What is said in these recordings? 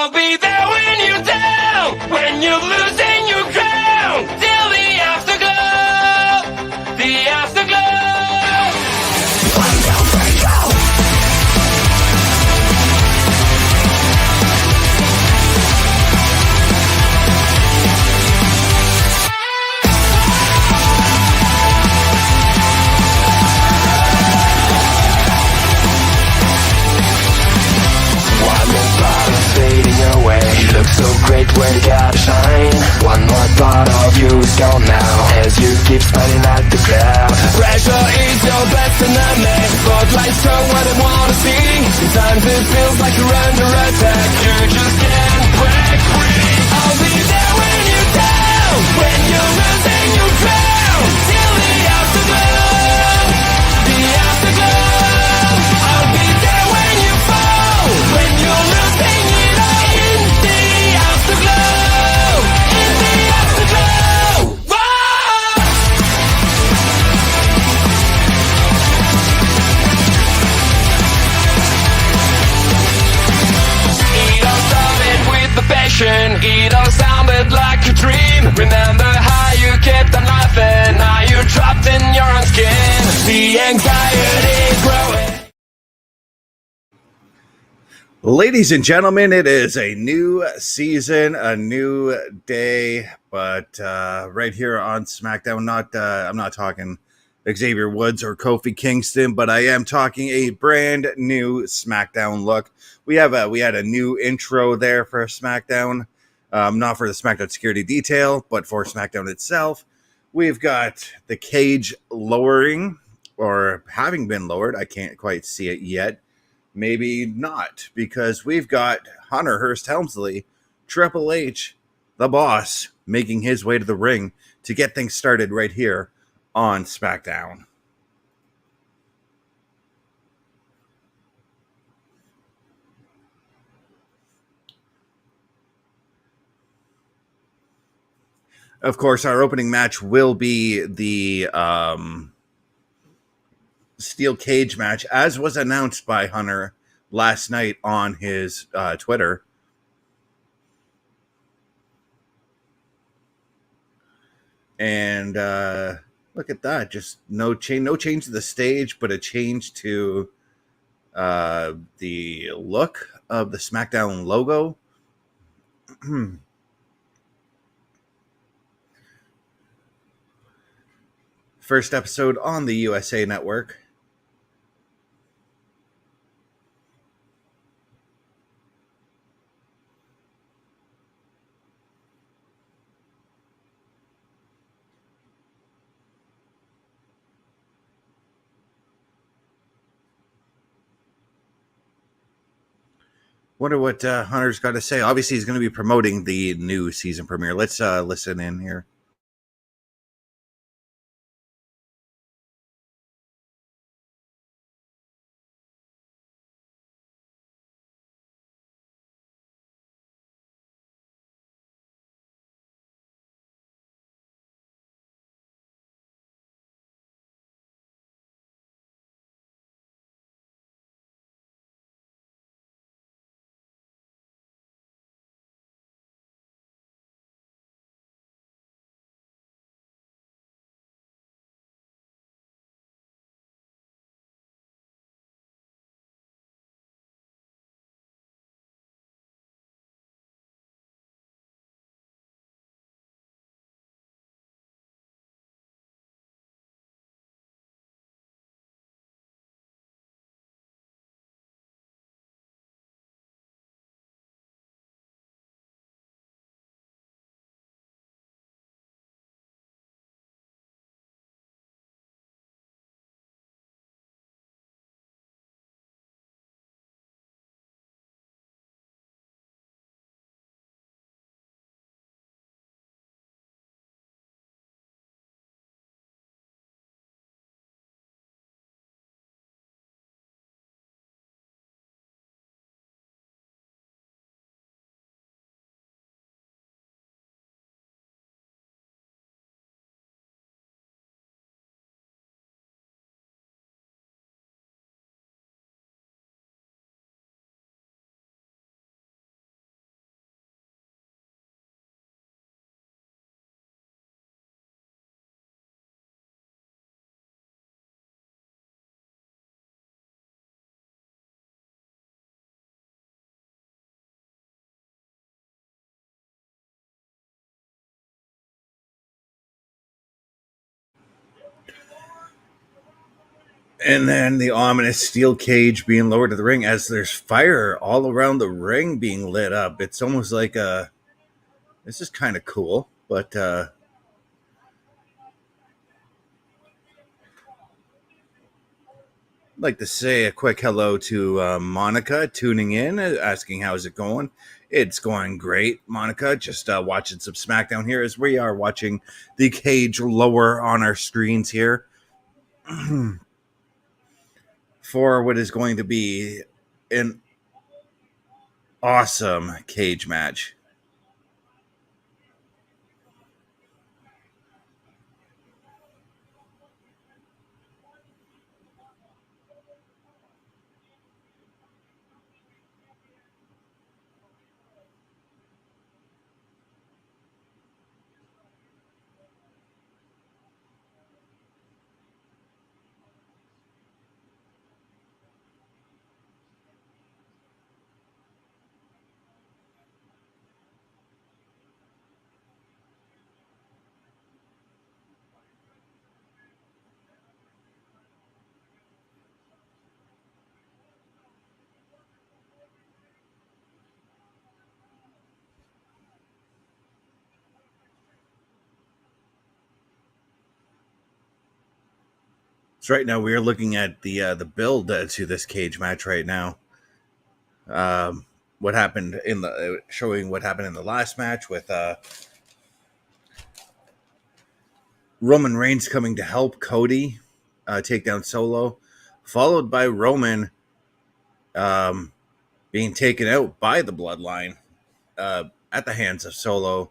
I'll be there when you're down, when you're losing your crown, till the afterglow, the afterglow. Fading away, you look so great when you gotta shine. One more part of you is gone now, as you keep smiling at the crowd. Pressure is your best enemy, spotlights show what they wanna see. Sometimes it feels like you're under attack, you just can't break free. I'll be there when you're down, when you're losing your crown, till the afterglow, the afterglow. I'll be there when you fall, when you're losing it all, in the afterglow, in the afterglow. Whoa! It all started with the passion, it all sounded like a dream. Remember how you kept on laughing, now you're trapped in your own skin. The anxiety growing. Ladies and gentlemen, it is a new season, a new day, but right here on SmackDown, I'm not talking Xavier Woods or Kofi Kingston, but I am talking a brand new SmackDown look. We had a new intro there for SmackDown, not for the Smackdown Security Detail, but for SmackDown itself. We've got the cage lowering, or having been lowered. I can't quite see it yet. Maybe not, because we've got Hunter Hearst Helmsley, Triple H, the boss, making his way to the ring to get things started right here on SmackDown. Of course, our opening match will be the steel cage match, as was announced by Hunter last night on his Twitter. And look at that. Just no change to the stage, but a change to the look of the SmackDown logo. First episode on the USA Network. Wonder what Hunter's got to say. Obviously, he's going to be promoting the new season premiere. Let's listen in here. And then the ominous steel cage being lowered to the ring as there's fire all around the ring being lit up. It's almost like this is kind of cool, but I'd like to say a quick hello to Monica tuning in, asking how's it going. It's going great, Monica. Just watching some SmackDown here as we are watching the cage lower on our screens here for what is going to be an awesome cage match. So right now we are looking at the build to this cage match right now. What happened in the showing what happened in the last match with Roman Reigns coming to help Cody take down Solo, followed by Roman um, being taken out by the Bloodline at the hands of Solo,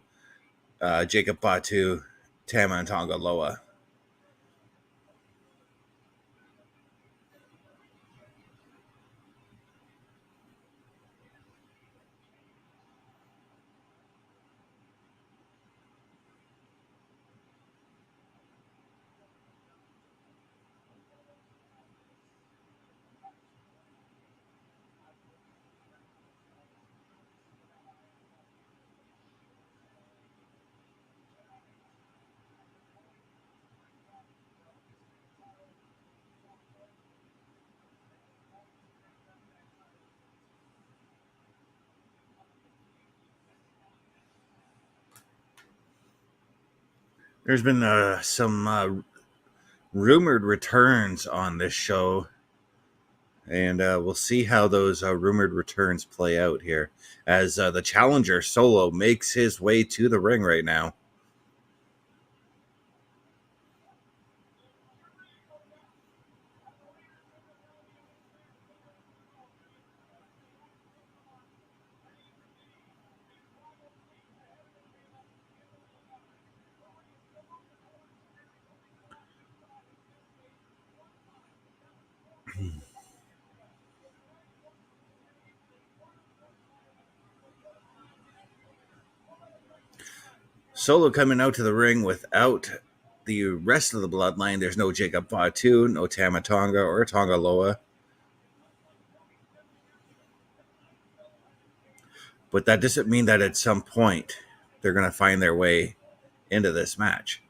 Jacob Fatu, Tama, and Tonga Loa. There's been some rumored returns on this show, and we'll see how those rumored returns play out here as the challenger Solo makes his way to the ring right now. Solo coming out to the ring without the rest of the bloodline. There's no Jacob Fatu, no Tama Tonga or Tonga Loa. But that doesn't mean that at some point they're going to find their way into this match.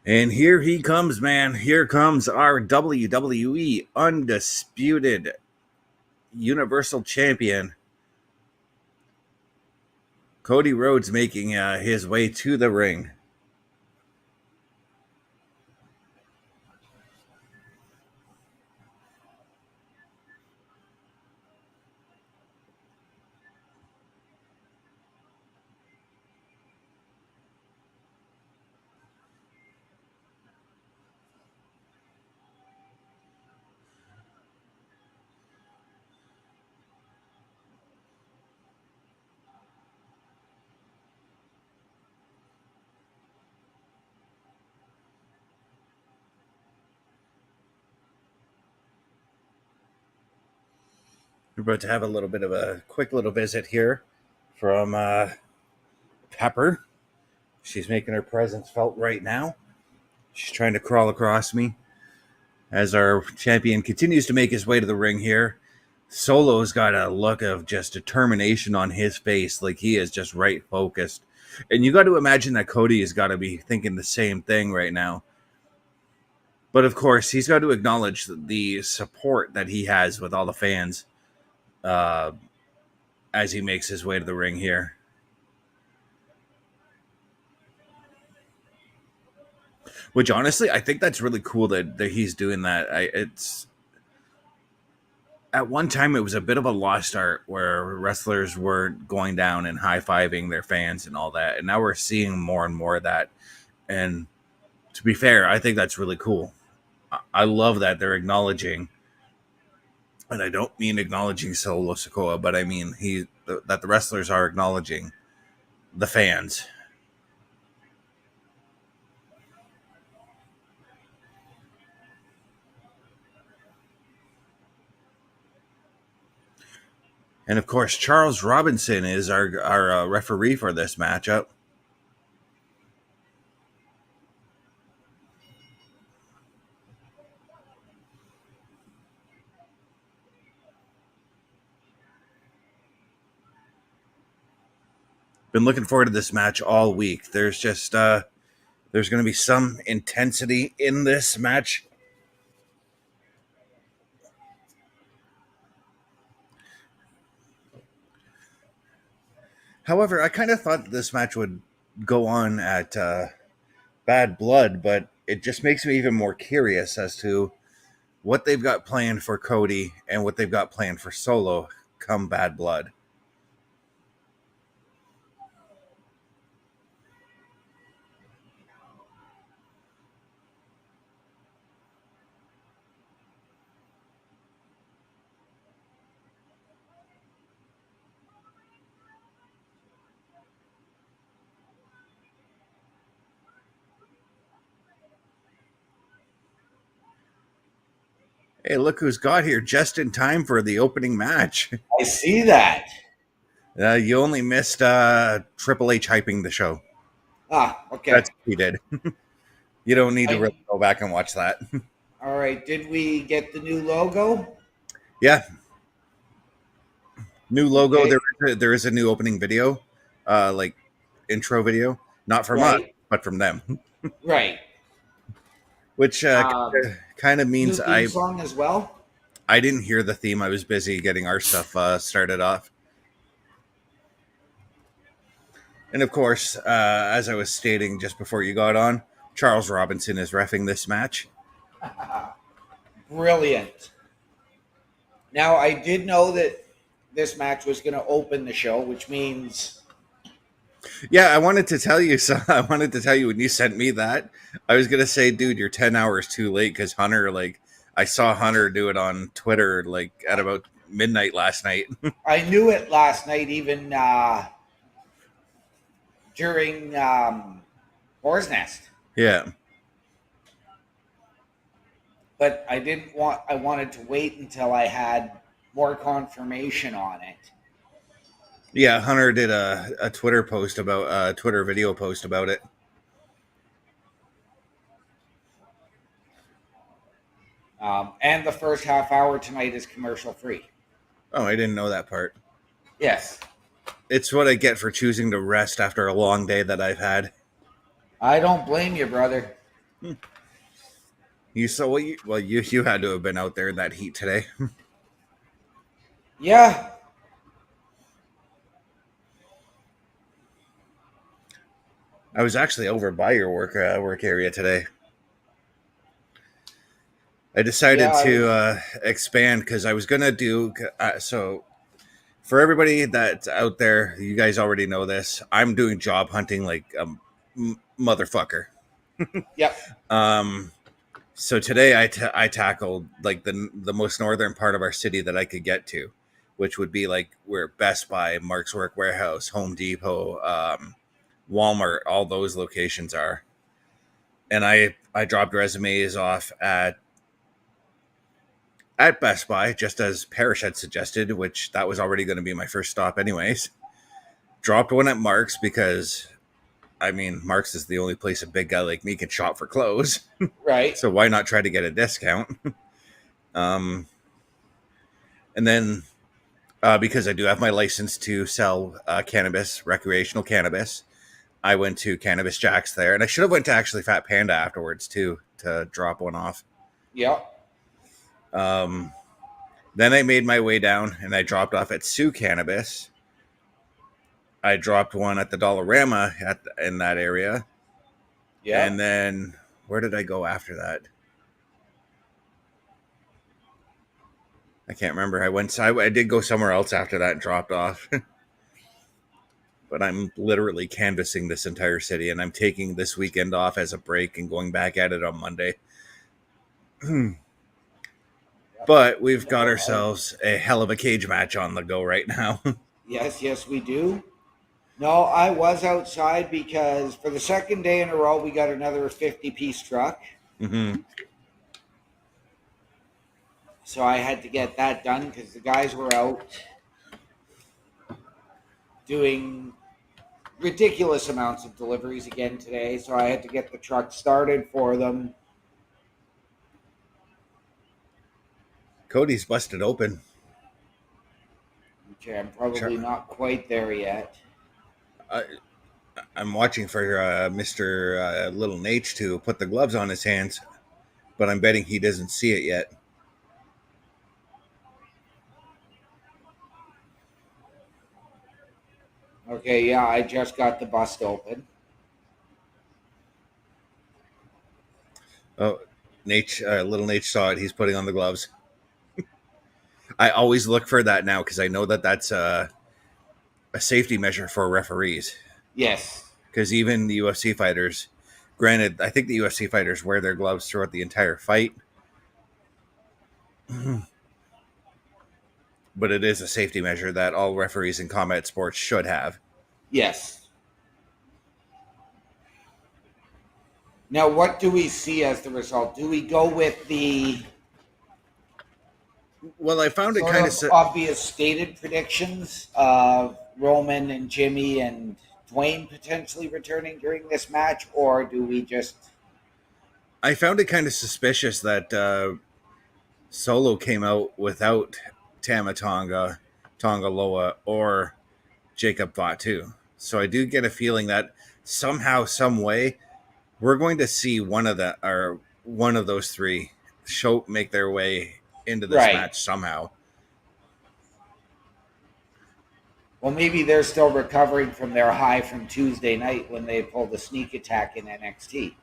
And here he comes, man. Here comes our WWE Undisputed Universal Champion, Cody Rhodes, making his way to the ring. We're about to have a little bit of a quick little visit here from Pepper. She's making her presence felt right now. She's trying to crawl across me as our champion continues to make his way to the ring here. Solo's got a look of just determination on his face, like he is just right focused. And you got to imagine that Cody has got to be thinking the same thing right now. But of course, he's got to acknowledge the support that he has with all the fans as he makes his way to the ring here. Which honestly, I think that's really cool that he's doing that. It's at one time it was a bit of a lost art where wrestlers were going down and high-fiving their fans and all that, and now we're seeing more and more of that. And to be fair, I think that's really cool. I love that they're acknowledging, and I don't mean acknowledging Solo Sikoa, but I mean that the wrestlers are acknowledging the fans. And of course, Charles Robinson is our referee for this matchup. Been looking forward to this match all week. There's just there's going to be some intensity in this match. However, I kind of thought this match would go on at Bad Blood, but it just makes me even more curious as to what they've got planned for Cody and what they've got planned for Solo come Bad Blood. Hey, look who's got here just in time for the opening match. I see that. You only missed Triple H hyping the show. Okay. That's what he did. You don't need to really go back and watch that. All right. Did we get the new logo? Yeah. New logo. Okay. There is a new opening video, like intro video. Not from us, but from them. Right. Which kind of means new theme song as well. I didn't hear the theme. I was busy getting our stuff started off. And of course, as I was stating just before you got on, Charles Robinson is reffing this match. Brilliant. Now, I did know that this match was going to open the show, which means... Yeah, I wanted to tell you. So I wanted to tell you when you sent me that, I was going to say, dude, you're 10 hours too late because Hunter, I saw Hunter do it on Twitter, at about midnight last night. I knew it last night, even during Horror's Nest. Yeah. But I wanted to wait until I had more confirmation on it. Yeah, Hunter did a Twitter post about a Twitter video post about it. And the first half hour tonight is commercial free. Oh, I didn't know that part. Yes. It's what I get for choosing to rest after a long day that I've had. I don't blame you, brother. You had to have been out there in that heat today. Yeah. I was actually over by your work area today. I decided to expand because I was going to do... so for everybody that's out there, you guys already know this. I'm doing job hunting like a motherfucker. Yep. So today I tackled the most northern part of our city that I could get to, which would be where Best Buy, Mark's Work Warehouse, Home Depot, Walmart, all those locations are. And I dropped resumes off at at Best Buy, just as Parrish had suggested, which that was already going to be my first stop anyways. Dropped one at Mark's because, I mean, Mark's is the only place a big guy like me can shop for clothes. Right. So why not try to get a discount? And then because I do have my license to sell cannabis, recreational cannabis, I went to Cannabis Jack's there, and I should have went to actually Fat Panda afterwards too to drop one off. Yep. Then I made my way down and I dropped off at Sioux Cannabis. I dropped one at the Dollarama in that area. Yeah. And then where did I go after that? I can't remember. I did go somewhere else after that and dropped off. But I'm literally canvassing this entire city, and I'm taking this weekend off as a break and going back at it on Monday. But we've got ourselves a hell of a cage match on the go right now. Yes, we do. No, I was outside because for the second day in a row, we got another 50-piece truck. Mm-hmm. So I had to get that done because the guys were out doing ridiculous amounts of deliveries again today. So I had to get the truck started for them. Cody's busted open. Okay, I'm probably not quite there yet. I'm watching for Mr. Little Nate to put the gloves on his hands, but I'm betting he doesn't see it yet. Okay, yeah, I just got the bust open. Oh, Little Nate saw it. He's putting on the gloves. I always look for that now because I know that that's a safety measure for referees. Yes. Because even the UFC fighters, granted, I think the UFC fighters wear their gloves throughout the entire fight. But it is a safety measure that all referees in combat sports should have. Yes. Now, what do we see as the result? Do we go with the Well, I found it sort kind of of obvious stated predictions of Roman and Jimmy and Dwayne potentially returning during this match, or do we just... I found it kind of suspicious that Solo came out without Tama Tonga, Tonga Loa, or Jacob Fatu. So I do get a feeling that somehow, some way, we're going to see one of those three make their way into this match somehow. Well, maybe they're still recovering from their high from Tuesday night when they pulled a sneak attack in NXT.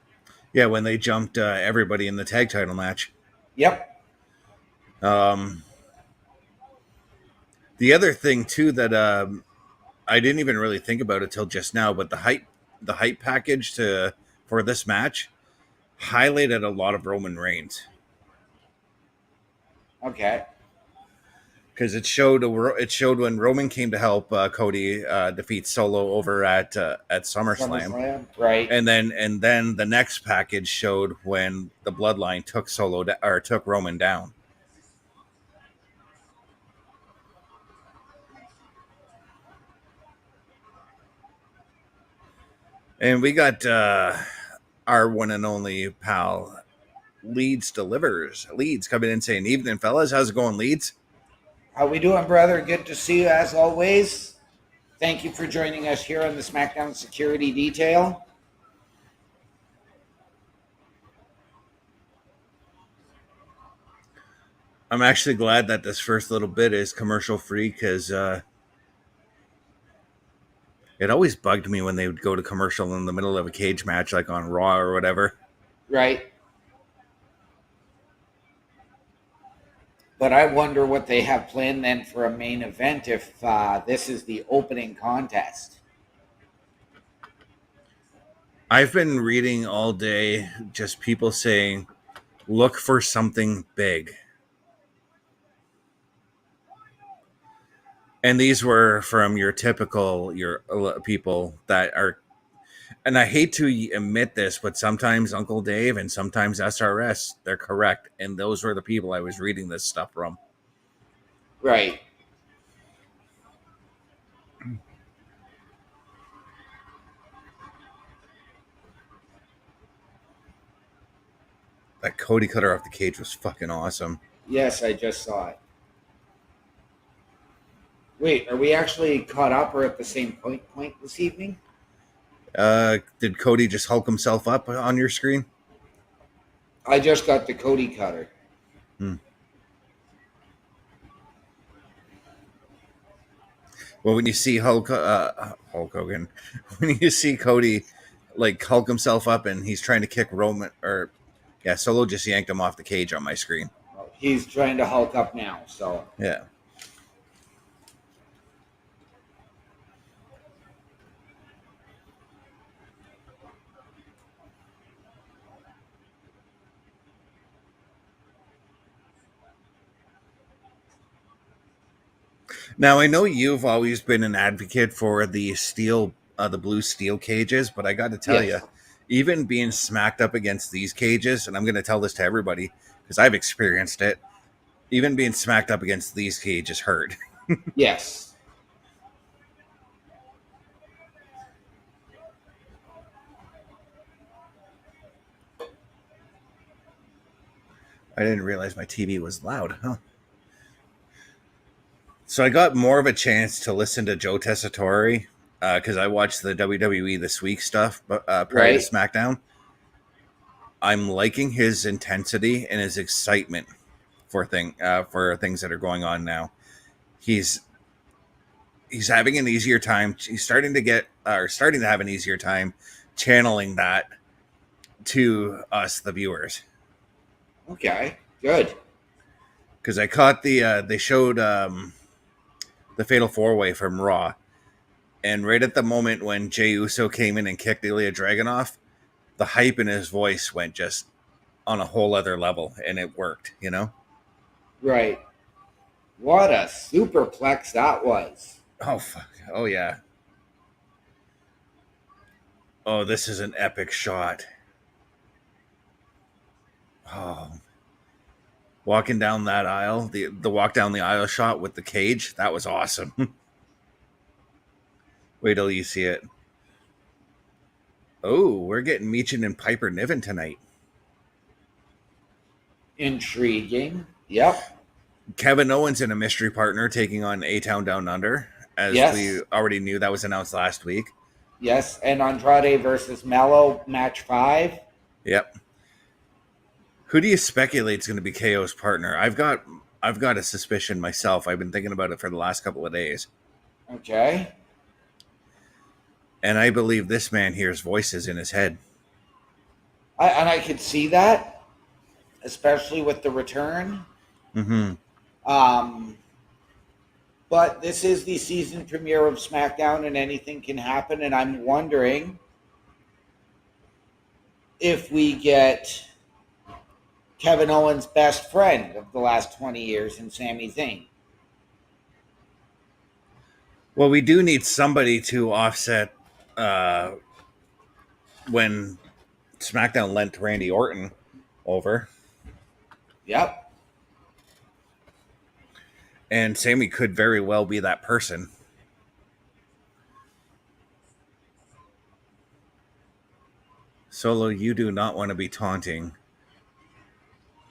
Yeah, when they jumped everybody in the tag title match. Yep. The other thing too that I didn't even really think about it till just now, but the hype package for this match highlighted a lot of Roman Reigns. Okay. Because it showed when Roman came to help Cody defeat Solo over at SummerSlam, right? And then the next package showed when the Bloodline took Roman down. And we got our one and only pal Leeds coming in saying, "Evening, fellas, how's it going, Leeds?" How we doing, brother? Good to see you as always. Thank you for joining us here on the Smackdown Security Detail. I'm actually glad that this first little bit is commercial free because it always bugged me when they would go to commercial in the middle of a cage match, like on Raw or whatever. Right. But I wonder what they have planned then for a main event if this is the opening contest. I've been reading all day just people saying, look for something big. And these were from your typical people that are, And I hate to admit this, but sometimes Uncle Dave and sometimes SRS, they're correct. And those were the people I was reading this stuff from. Right. That Cody cutter off the cage was fucking awesome. Yes, I just saw it. Wait, are we actually caught up or at the same point this evening? Did Cody just Hulk himself up on your screen? I just got the Cody cutter. Hmm. Well, when you see Hulk Hogan, when you see Cody like Hulk himself up and he's trying to kick Roman, or yeah, Solo just yanked him off the cage on my screen. He's trying to Hulk up now, so. Yeah. Now I know you've always been an advocate for the the blue steel cages, but I got to tell you, Yes. even being smacked up against these cages, and I'm going to tell this to everybody because I've experienced it. Even being smacked up against these cages hurt. Yes. I didn't realize my TV was loud, huh? So I got more of a chance to listen to Joe Tessitore because I watched the WWE This Week stuff prior to Right. SmackDown. I'm liking his intensity and his excitement for things that are going on now. He's having an easier time. He's starting to have an easier time channeling that to us, the viewers. Okay. Good. Because I caught they showed the Fatal 4-Way from Raw, and right at the moment when Jey Uso came in and kicked Ilya Dragunov, the hype in his voice went just on a whole other level, and it worked. You know? Right. What a superplex that was. Oh fuck! Oh yeah! Oh, this is an epic shot. Oh, walking down that aisle, the walk down the aisle shot with the cage, that was awesome. Wait till you see it. Oh, we're getting Meechin and Piper Niven tonight. Intriguing. Yep. Kevin Owens and a mystery partner taking on A-Town Down Under, as Yes. we already knew that was announced last week. Yes. And Andrade versus Mello, match 5. Yep. Who do you speculate is going to be KO's partner? I've got a suspicion myself. I've been thinking about it for the last couple of days. Okay. And I believe this man hears voices in his head. I could see that, especially with the return. Mm-hmm. But this is the season premiere of SmackDown, and anything can happen. And I'm wondering if we get Kevin Owens' best friend of the last 20 years in Sami Zayn. Well, we do need somebody to offset when SmackDown lent Randy Orton over. Yep. And Sammy could very well be that person. Solo, you do not want to be taunting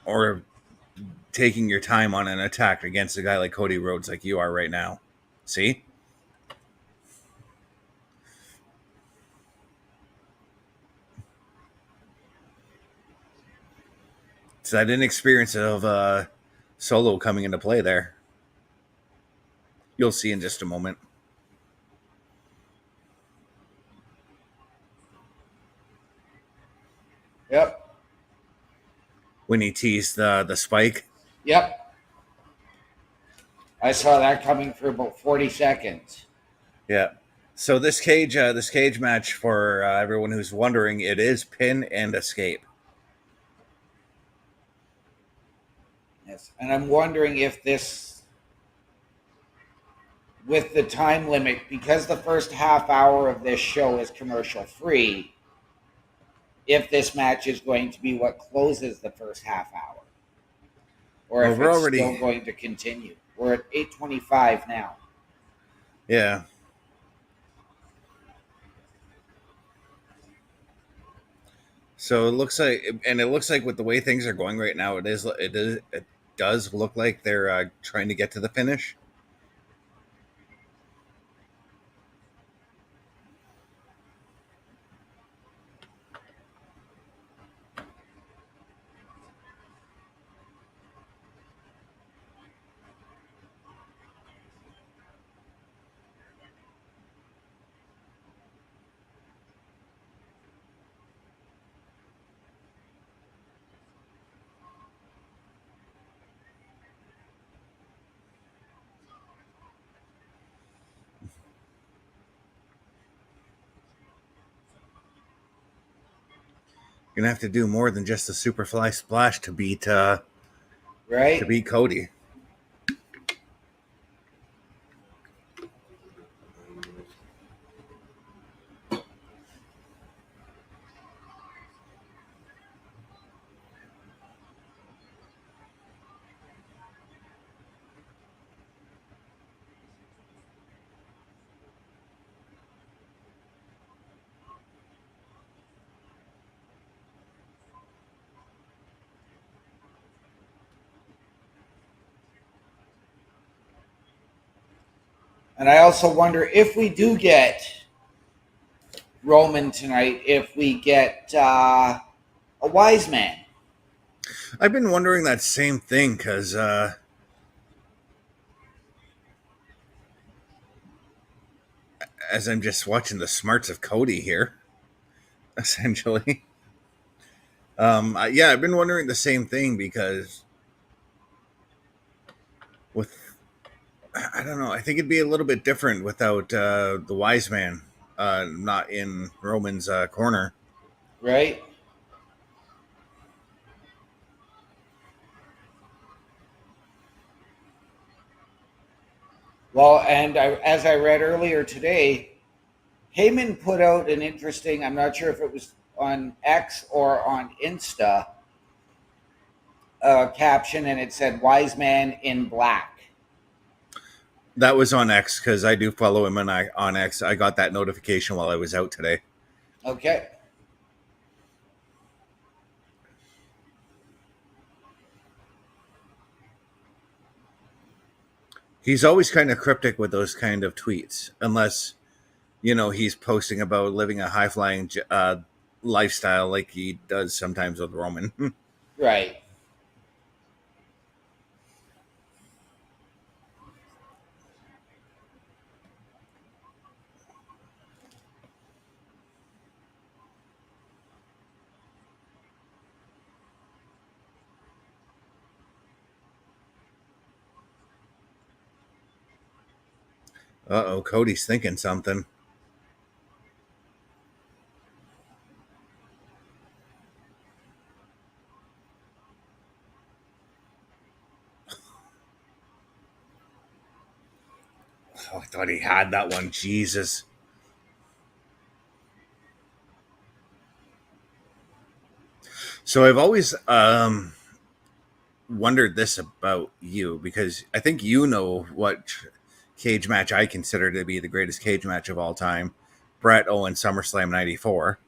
or taking your time on an attack against a guy like Cody Rhodes like you are right now. See? It's that inexperience of Solo coming into play there. You'll see in just a moment. Yep. When he teased the spike. Yep. I saw that coming for about 40 seconds. Yeah. So this cage match, for everyone who's wondering, it is pin and escape. Yes. And I'm wondering if this with the time limit, because the first half hour of this show is commercial free, if this match is going to be what closes the first half hour, or Well, if we're it's already still going to continue. We're at 8:25 now. yeah. So it looks like with the way things are going right now, it does look like they're trying to get to the finish. You're gonna have to do more than just a Superfly splash to beat Right? Cody. And I also wonder if we do get Roman tonight, if we get a wise man. I've been wondering that same thing because as I'm just watching the smarts of Cody here, essentially. Yeah, I've been wondering the same thing because with I don't know, I think it'd be a little bit different without the wise man not in Roman's corner. Right? Well, and as I read earlier today, Heyman put out an interesting, I'm not sure if it was on X or on Insta, caption, and it said "Wise Man in Black." That was on X because I do follow him on X. I got that notification while I was out today. Okay. He's always kind of cryptic with those kind of tweets, unless he's posting about living a high flying lifestyle like he does sometimes with Roman. Right. Uh-oh, Cody's thinking something. Oh, I thought he had that one. Jesus. So I've always wondered this about you because I think you know what cage match I consider to be the greatest cage match of all time. Bret Owens SummerSlam 94.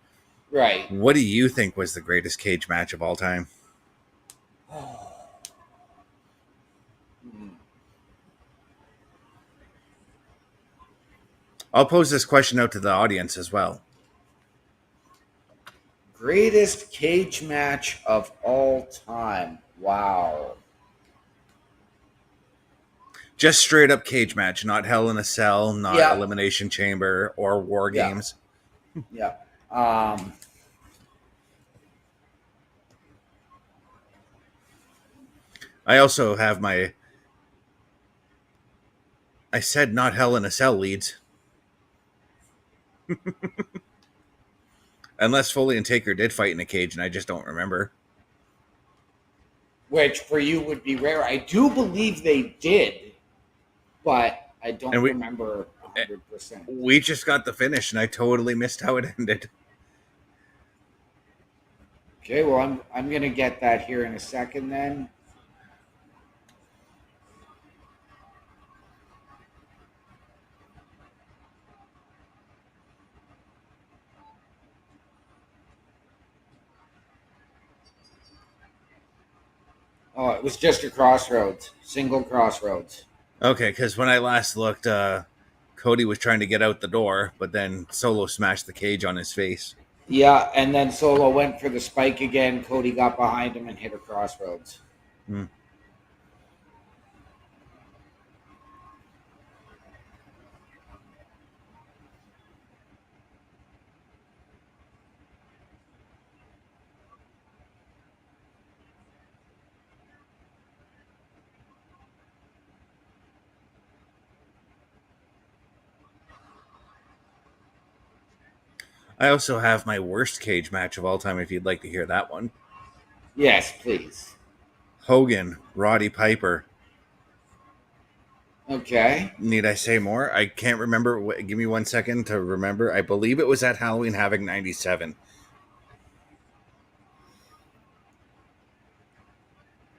Right. What do you think was the greatest cage match of all time? I'll pose this question out to the audience as well. Greatest cage match of all time. Wow. Just straight up cage match, not Hell in a Cell, not Yeah. Elimination Chamber or War Yeah. Games. Yeah. I also have I said not Hell in a Cell leads. Unless Foley and Taker did fight in a cage and I just don't remember. Which for you would be rare. I do believe they did, but I don't And remember 100%. we just got the finish, and I totally missed how it ended. Okay, well, I'm gonna get that here in a second then. Oh, it was just a crossroads, single crossroads. Okay, because when I last looked, Cody was trying to get out the door, but then Solo smashed the cage on his face. Yeah, and then Solo went for the spike again. Cody got behind him and hit a crossroads. Hmm. I also have my worst cage match of all time if you'd like to hear that one. Yes, please. Hogan, Roddy Piper. Okay. Need I say more? I can't remember. Give me 1 second to remember. I believe it was at Halloween Havoc 97.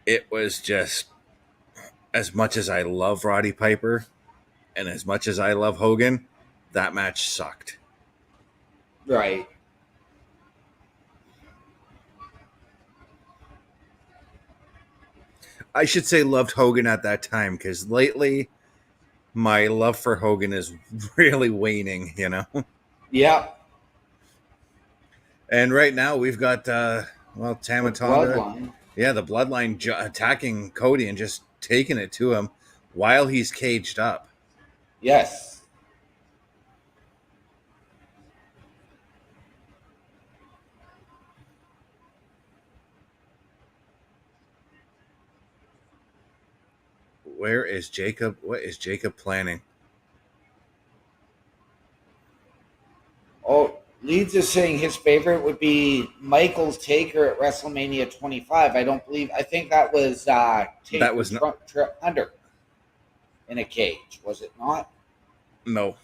It was just, as much as I love Roddy Piper and as much as I love Hogan, that match sucked. Right. I should say loved Hogan at that time, because lately my love for Hogan is really waning, you know? Yep. And right now we've got, well, The Tamatonga. bloodline. Yeah, the bloodline attacking Cody and just taking it to him while he's caged up. Yes. Where is Jacob? What is Jacob planning? Oh, Leeds is saying his favorite would be Michael's Taker at WrestleMania 25. I think that was That Taker was not, under in a cage, was it not? no.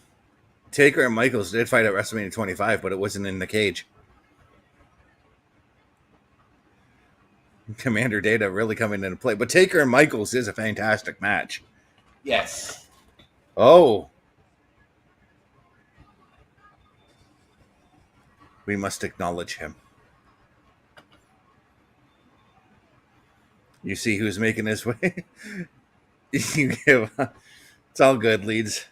Taker and Michaels did fight at WrestleMania 25, but it wasn't in the cage. Commander Data really coming into play. But Taker and Michaels is a fantastic match. Yes. Oh, we must acknowledge him. You see who's making his way? You give. It's all good, Leeds.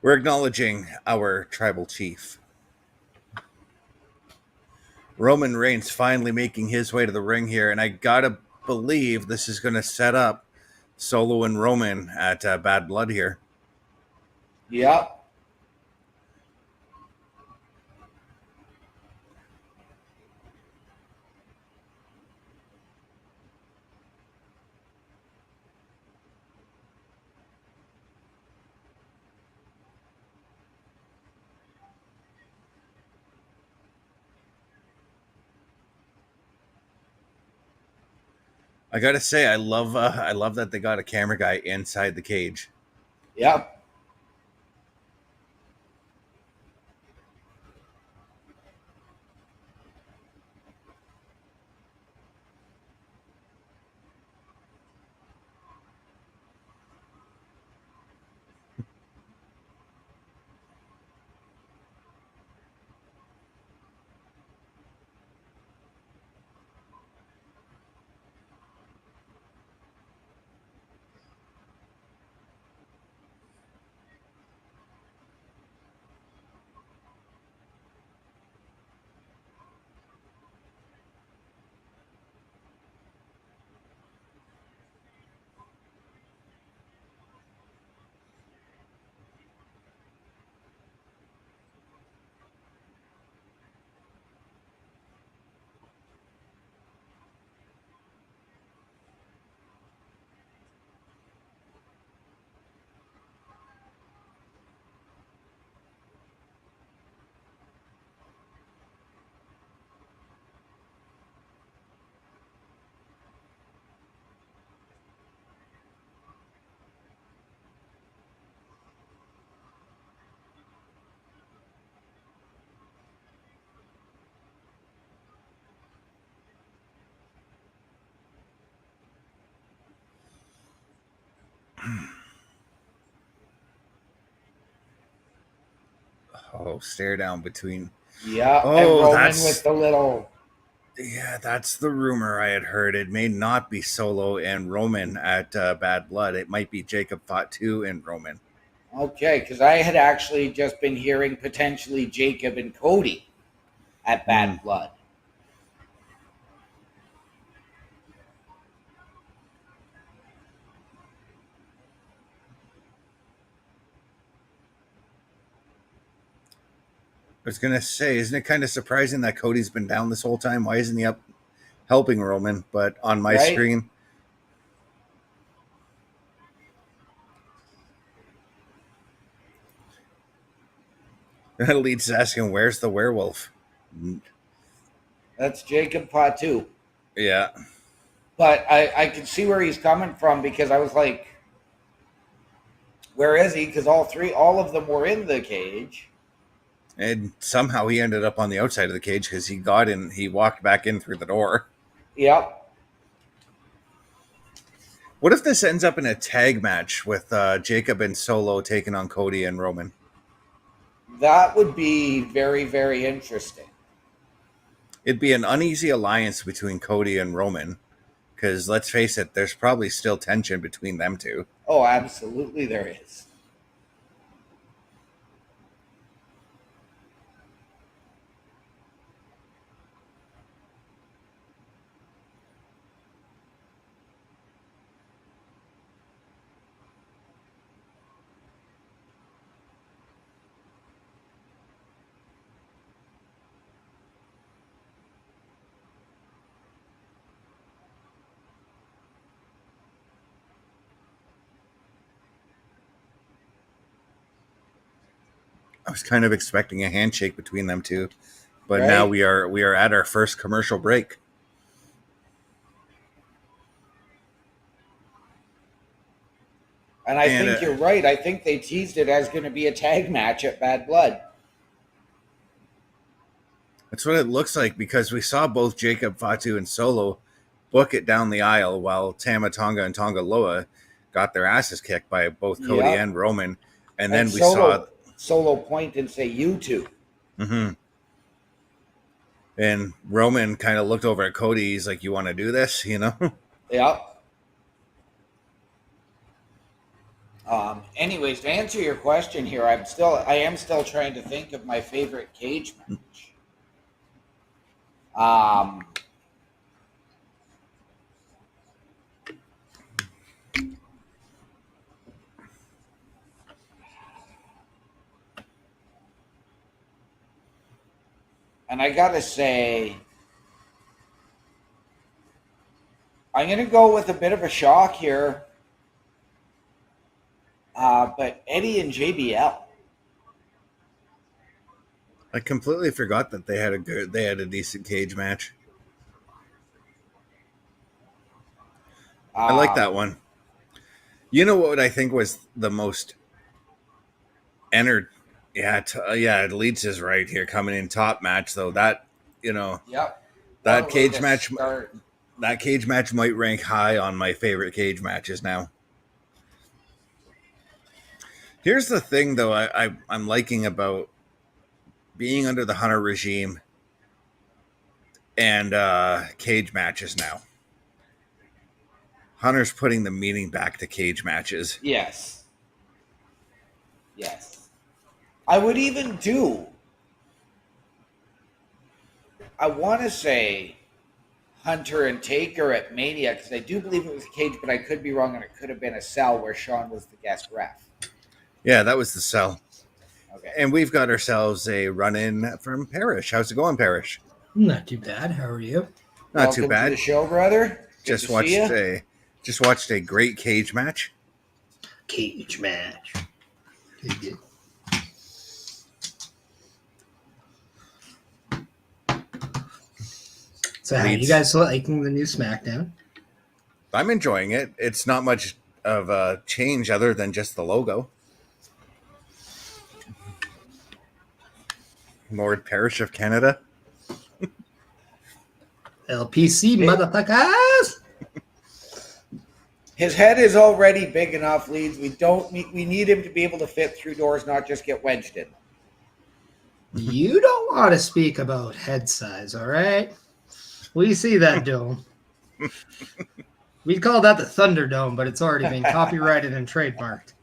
We're acknowledging our tribal chief. Roman Reigns finally making his way to the ring here, and I gotta believe this is going to set up Solo and Roman at Bad Blood here. Yep. I gotta say, I love that they got a camera guy inside the cage. Yep. Oh, stare down between. Yeah, and Oh, Roman that's with the little. yeah, that's the rumor I had heard. It may not be Solo and Roman at Bad Blood. It might be Jacob Fatu and Roman. Okay, because I had actually just been hearing potentially Jacob and Cody at Bad Blood. I was gonna say, isn't it kind of surprising that Cody's been down this whole time? Why isn't he up helping Roman? But on my Right? screen, Elite's asking, "Where's the werewolf?" That's Jacob Fatu. Yeah, But I could see where he's coming from because I was like, where is he? Because all of them were in the cage. and somehow he ended up on the outside of the cage because he got in. He walked back in through the door. Yep. What if this ends up in a tag match with Jacob and Solo taking on Cody and Roman? That would be very, very interesting. It'd be an uneasy alliance between Cody and Roman because let's face it, there's probably still tension between them two. Oh, absolutely there is. I was kind of expecting a handshake between them two, but Right? now we are at our first commercial break. And I And, think you're right. I think they teased it as going to be a tag match at Bad Blood. That's what it looks like because we saw both Jacob Fatu and Solo book it down the aisle while Tama Tonga and Tonga Loa got their asses kicked by both Cody Yep. and Roman. And then we Solo point and say, you two. Mm-hmm. And Roman kind of looked over at Cody. He's like, "You want to do this?" You know. Yep. Anyways, to answer your question here, I am still trying to think of my favorite cage match. And I gotta say, I'm gonna go with a bit of a shock here. But Eddie and JBL. I completely forgot that they had a decent cage match. I like that one. You know what I think was the most entered? Yeah, Leeds is right here coming in top match though. That Yep. that cage match. That cage match might rank high on my favorite cage matches now. Here's the thing, though, I'm liking about being under the Hunter regime and cage matches now. Hunter's putting the meaning back to cage matches. Yes. I would even do. I want to say Hunter and Taker at Mania because I do believe it was a cage, but I could be wrong, and it could have been a cell where Sean was the guest ref. Yeah, that was the cell. Okay. And we've got ourselves a run-in from Parrish. How's it going, Parrish? Not too bad. How are you? Not Welcome too bad. To the show, brother. Just watched a great cage match. Cage match. Good. So how you guys liking the new Smackdown? I'm enjoying it. It's not much of a change other than just the logo. Lord Parrish of Canada. LPC, motherfuckers! His head is already big enough, Leeds. We need him to be able to fit through doors, not just get wedged in. You don't want to speak about head size, all right? We see that dome. We'd call that the Thunderdome, but it's already been copyrighted and trademarked.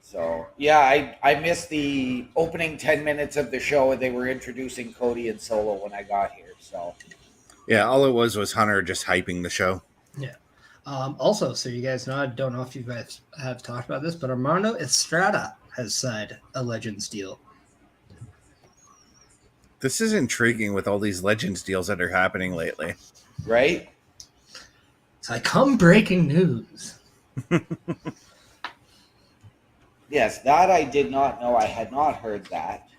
So, yeah, I missed the opening 10 minutes of the show, and they were introducing Cody and Solo when I got here. So, Yeah, all it was Hunter just hyping the show. Yeah. Also, so you guys know, I don't know if you guys have talked about this, but Armando Estrada has signed a Legends deal. This is intriguing with all these Legends deals that are happening lately. right? It's like, come breaking news. Yes, that I did not know. I had not heard that.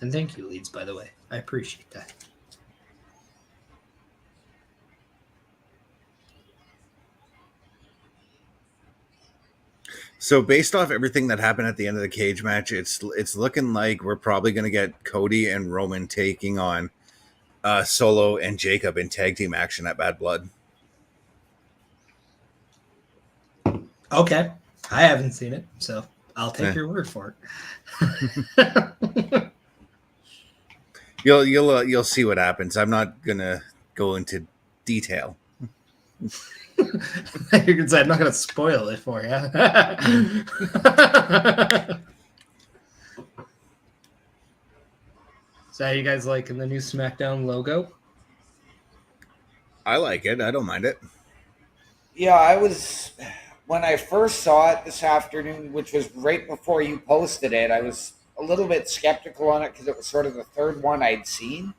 And thank you, Leeds, by the way. I appreciate that. So based off everything that happened at the end of the cage match, it's looking like we're probably going to get Cody and Roman taking on Solo and Jacob in tag team action at Bad Blood. Okay. I haven't seen it, so I'll take your word for it. You'll see what happens. I'm not gonna go into detail. You can say I'm not going to spoil it for you. So, how you guys liking the new SmackDown logo? I like it. I don't mind it. Yeah, when I first saw it this afternoon, which was right before you posted it, I was a little bit skeptical on it because it was sort of the third one I'd seen.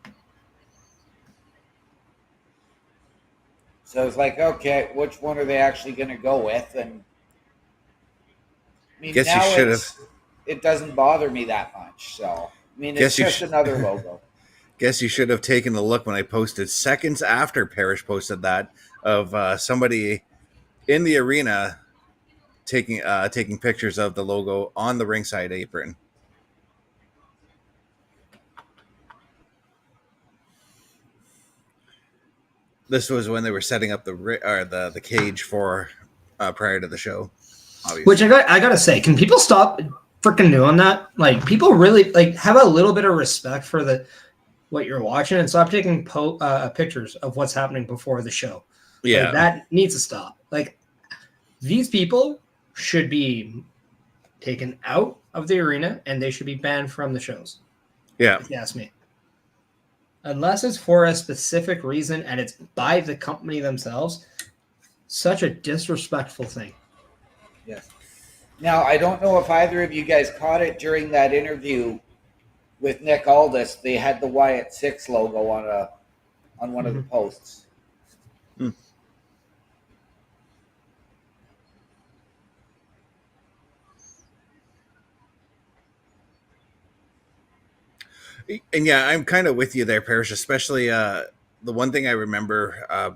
So I was like, okay, which one are they actually going to go with? And I mean, Guess you now should have. it doesn't bother me that much. So, I mean, it's just another logo. Guess you should have taken a look when I posted seconds after Parrish posted that of somebody in the arena taking pictures of the logo on the ringside apron. This was when they were setting up the cage for prior to the show. Obviously. Which I gotta say, can people stop freaking doing that? Like, people really have a little bit of respect for what you're watching and stop taking pictures of what's happening before the show. Yeah, like, that needs to stop. Like, these people should be taken out of the arena and they should be banned from the shows. Yeah, If you ask me. Unless it's for a specific reason and it's by the company themselves, such a disrespectful thing. Yes. Now, I don't know if either of you guys caught it during that interview with Nick Aldis. They had the Wyatt 6 logo on one of the posts. Hmm. And yeah, I'm kind of with you there, Parrish, especially the one thing I remember, I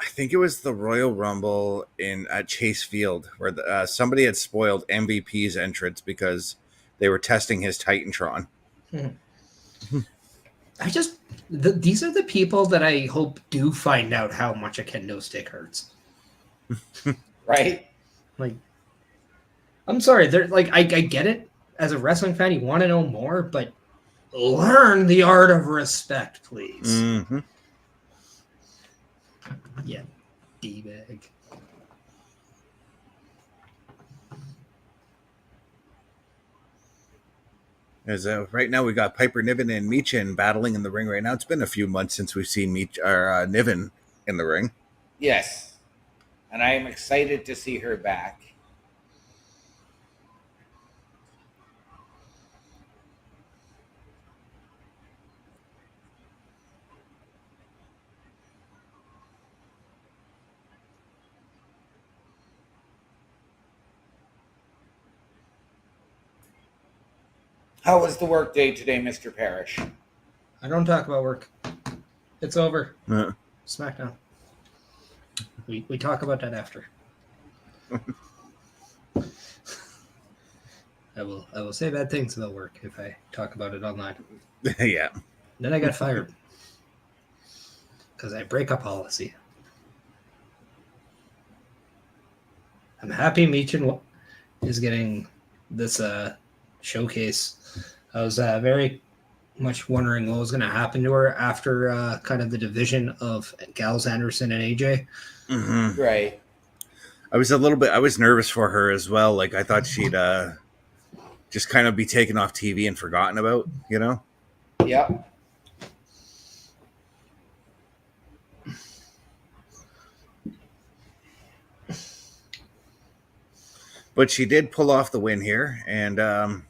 think it was the Royal Rumble at Chase Field where somebody had spoiled MVP's entrance because they were testing his Titantron. These are the people that I hope do find out how much a kendo stick hurts. Right? Like, I'm sorry, they're like, I get it. As a wrestling fan, you want to know more, but learn the art of respect, please. Mm-hmm. Yeah, D-bag. As right now we got Piper Niven and Michin battling in the ring right now. It's been a few months since we've seen Niven in the ring. Yes. And I am excited to see her back. How was the work day today, Mr. Parrish? I don't talk about work. It's over. Uh, SmackDown. We talk about that after. I will say bad things about work if I talk about it online. Yeah. Then I got fired because I break a policy. I'm happy Meechin is getting this showcase. I was very much wondering what was going to happen to her after kind of the division of Gals Anderson and AJ. Mm-hmm. Right. I was nervous for her as well. Like, I thought she'd just kind of be taken off TV and forgotten about, you know? Yep. But she did pull off the win here, and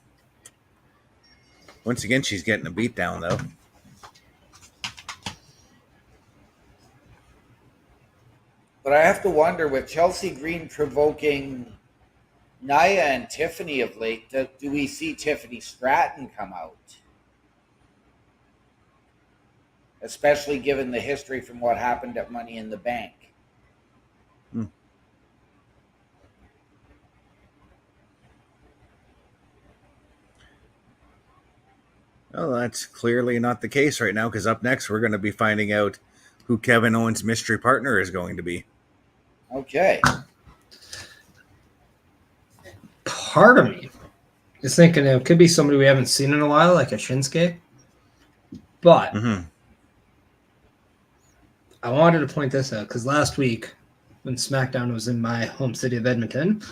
once again, she's getting a beat down, though. But I have to wonder, with Chelsea Green provoking Nia and Tiffany of late, do we see Tiffany Stratton come out? Especially given the history from what happened at Money in the Bank. Well, that's clearly not the case right now, because up next, we're going to be finding out who Kevin Owens' mystery partner is going to be. Okay. Part of me is thinking it could be somebody we haven't seen in a while, like a Shinsuke. But I wanted to point this out because last week, when SmackDown was in my home city of Edmonton,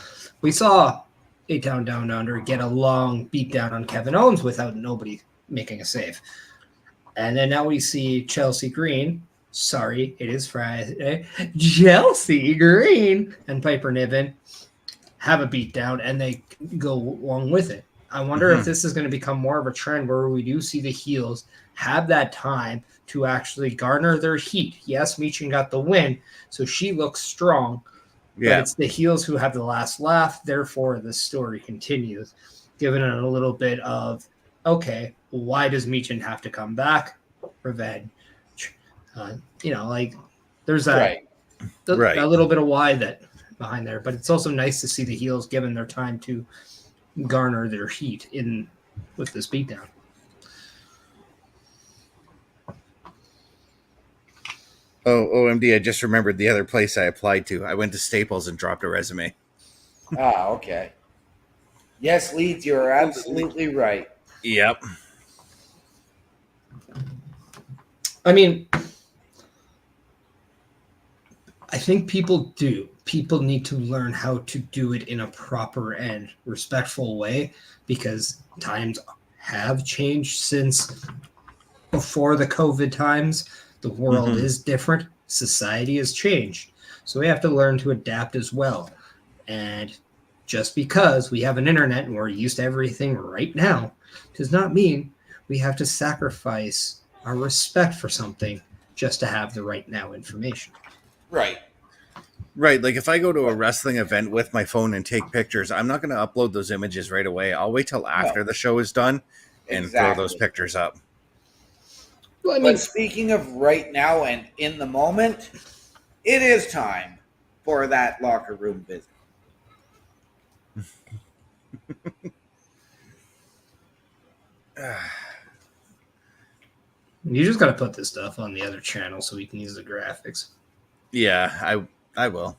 we saw A-Town Down Under get a long beatdown on Kevin Owens without nobody making a save. And then now we see Chelsea Green. Sorry, it is Friday. Chelsea Green and Piper Niven have a beatdown, and they go along with it. I wonder if this is going to become more of a trend where we do see the heels have that time to actually garner their heat. Yes, Meechin got the win, so she looks strong. Yeah. But it's the heels who have the last laugh. Therefore, the story continues, giving it a little bit of, okay, why does Meechin have to come back? Revenge. There's that, Right. a little bit of why that behind there. But it's also nice to see the heels given their time to garner their heat in with this beatdown. Oh, OMD, I just remembered the other place I applied to. I went to Staples and dropped a resume. Okay. Yes, Leeds, you're absolutely right. Yep. I mean, I think people do. People need to learn how to do it in a proper and respectful way because times have changed since before the COVID times. The world is different. Society has changed. So we have to learn to adapt as well. And just because we have an internet and we're used to everything right now does not mean we have to sacrifice our respect for something just to have the right now information. Right. Right. Like if I go to a wrestling event with my phone and take pictures, I'm not going to upload those images right away. I'll wait till after the show is done and throw those pictures up. Well, But speaking of right now and in the moment, it is time for that locker room visit. You just got to put this stuff on the other channel so we can use the graphics. Yeah, I will.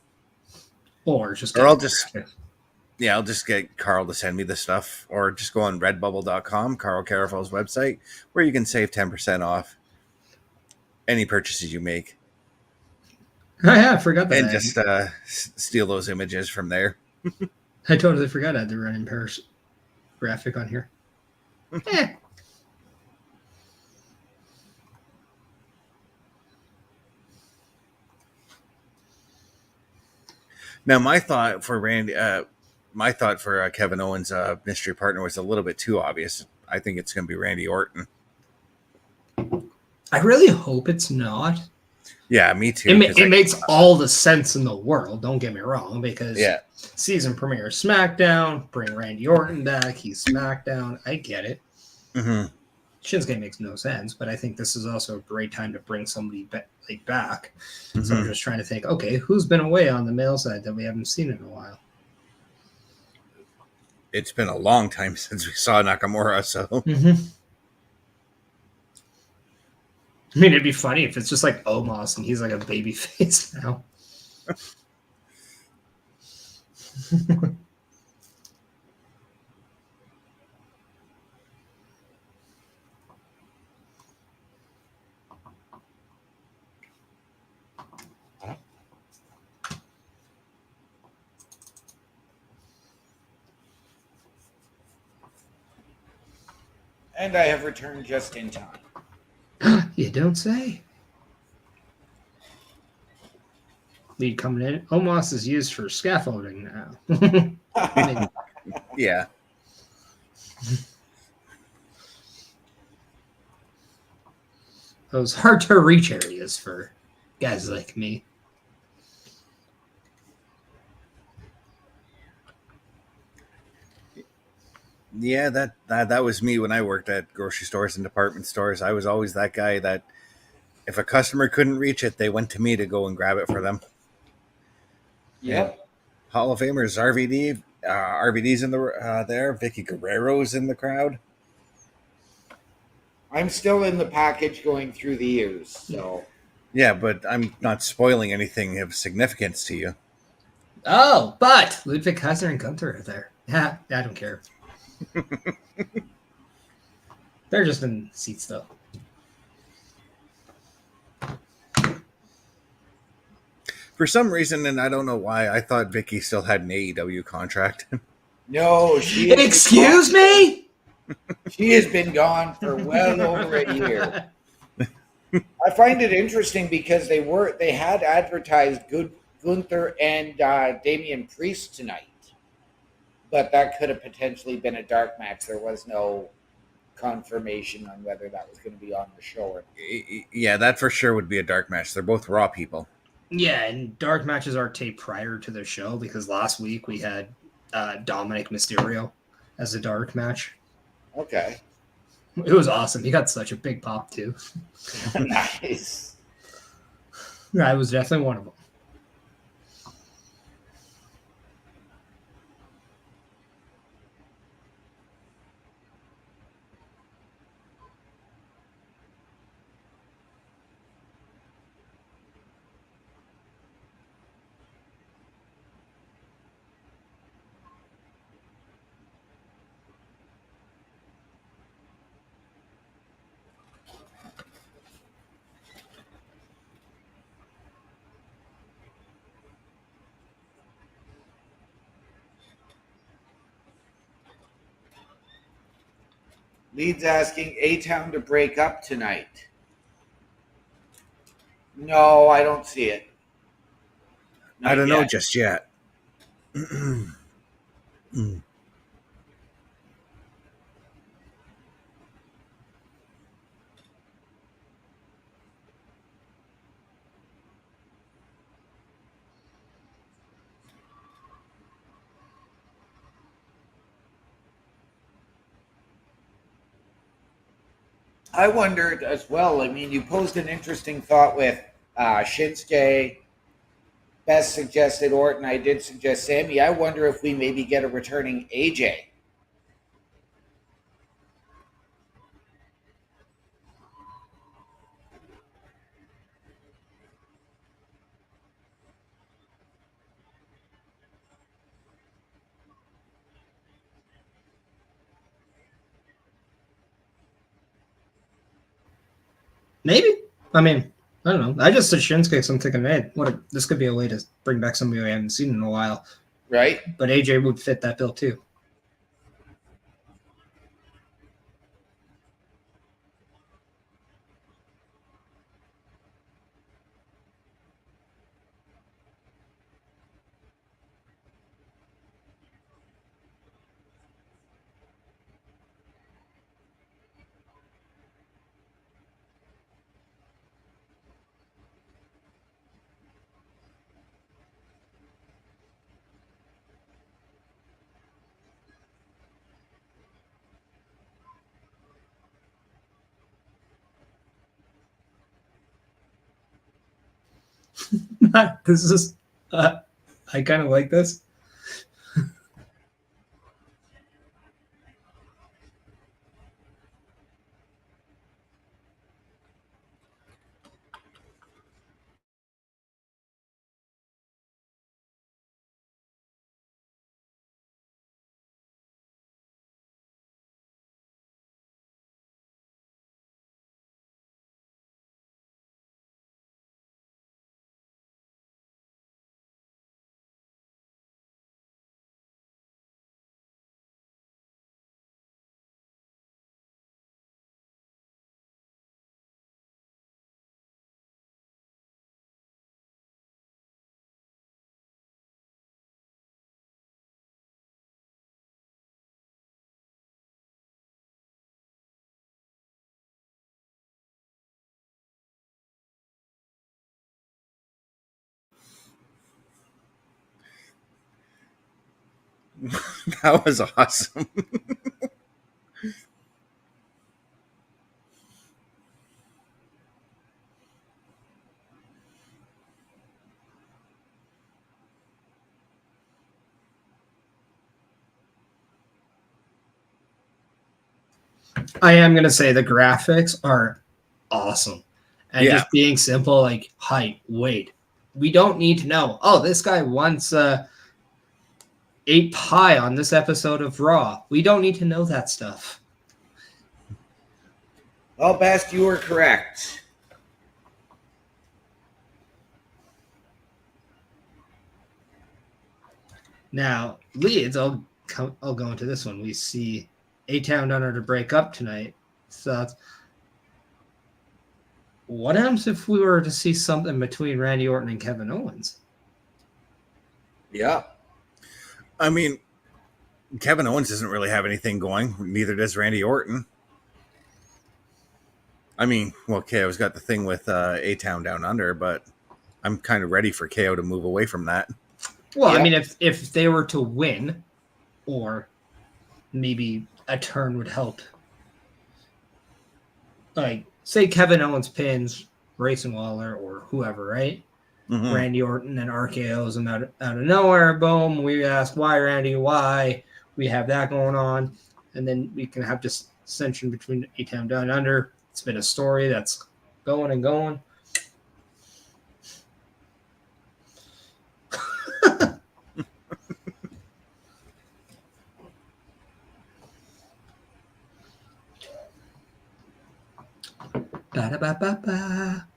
Or just I'll just get Carl to send me the stuff, or just go on redbubble.com, Carl Carafel's website, where you can save 10% off any purchases you make. Oh, yeah, I forgot that. And just steal those images from there. I totally forgot I had the running Paris graphic on here. Now, my thought for Kevin Owens' mystery partner was a little bit too obvious. I think it's going to be Randy Orton. I really hope it's not. Yeah, me too. It makes all the sense in the world. Don't get me wrong, because season premiere SmackDown, bring Randy Orton back. He's SmackDown. I get it. Shinsuke makes no sense, but I think this is also a great time to bring somebody back. So I'm Mhm. just trying to think, okay, who's been away on the male side that we haven't seen in a while? It's been a long time since we saw Nakamura, so Mm-hmm. I mean, it'd be funny if it's just like Omos and he's like a baby face now. And I have returned just in time. You don't say. Lead coming in. Omos is used for scaffolding now. I mean, yeah. those hard to reach areas for guys like me. Yeah, that was me when I worked at grocery stores and department stores. I was always that guy that if a customer couldn't reach it, they went to me to go and grab it for them. And Yep. Hall of Famers RVD, RVD's in the there. Vicky Guerrero's in the crowd. I'm still in the package going through the years, so. Yeah, but I'm not spoiling anything of significance to you. Oh, but Ludwig Kaiser and Gunther are there. Yeah, I don't care. They're just in seats, though. For some reason, and I don't know why, I thought Vicky still had an AEW contract. No, Excuse me? She has been gone for well over a year. I find it interesting because they had advertised Gunther and Damian Priest tonight, but that could have potentially been a dark match. There was no confirmation on whether that was going to be on the show or not. Yeah, that for sure would be a dark match. They're both Raw people. Yeah, and dark matches are taped prior to the show because last week we had Dominic Mysterio as a dark match. Okay. It was awesome. He got such a big pop, too. Nice. I was definitely one of them. Leeds asking A-Town to break up tonight. No, I don't see it. Not I don't know yet. just yet. I wondered as well. I mean, you posed an interesting thought with Shinsuke. Best suggested Orton. I did suggest Sammy. I wonder if we maybe get a returning AJ. Maybe. I mean, I don't know. I just said Shinsuke, so I'm thinking, man, this could be a way to bring back somebody we haven't seen in a while. Right? But AJ would fit that bill, too. This is, I kind of like this. That was awesome. I am going to say the graphics are awesome. And Yeah. just being simple, like height, weight. We don't need to know, oh, this guy once ate pie on this episode of Raw. We don't need to know that stuff. Well, Best, you were correct. Now, leads, I'll go into this one. We see A-Town Under to break up tonight. So what happens if we were to see something between Randy Orton and Kevin Owens? Yeah. I mean, Kevin Owens doesn't really have anything going. Neither does Randy Orton. I mean, well, KO's got the thing with A-Town Down Under, but I'm kind of ready for KO to move away from that. Well, Yeah. I mean, if they were to win, or maybe a turn would help. Like, say Kevin Owens pins Grayson Waller or whoever, right? Mhm. Randy Orton and RKO's him out of nowhere. Boom. We ask, why, Randy? Why? We have that going on. And then we can have dissension between A-Town Down Under. It's been a story that's going and going. Ba-da-ba-ba-ba.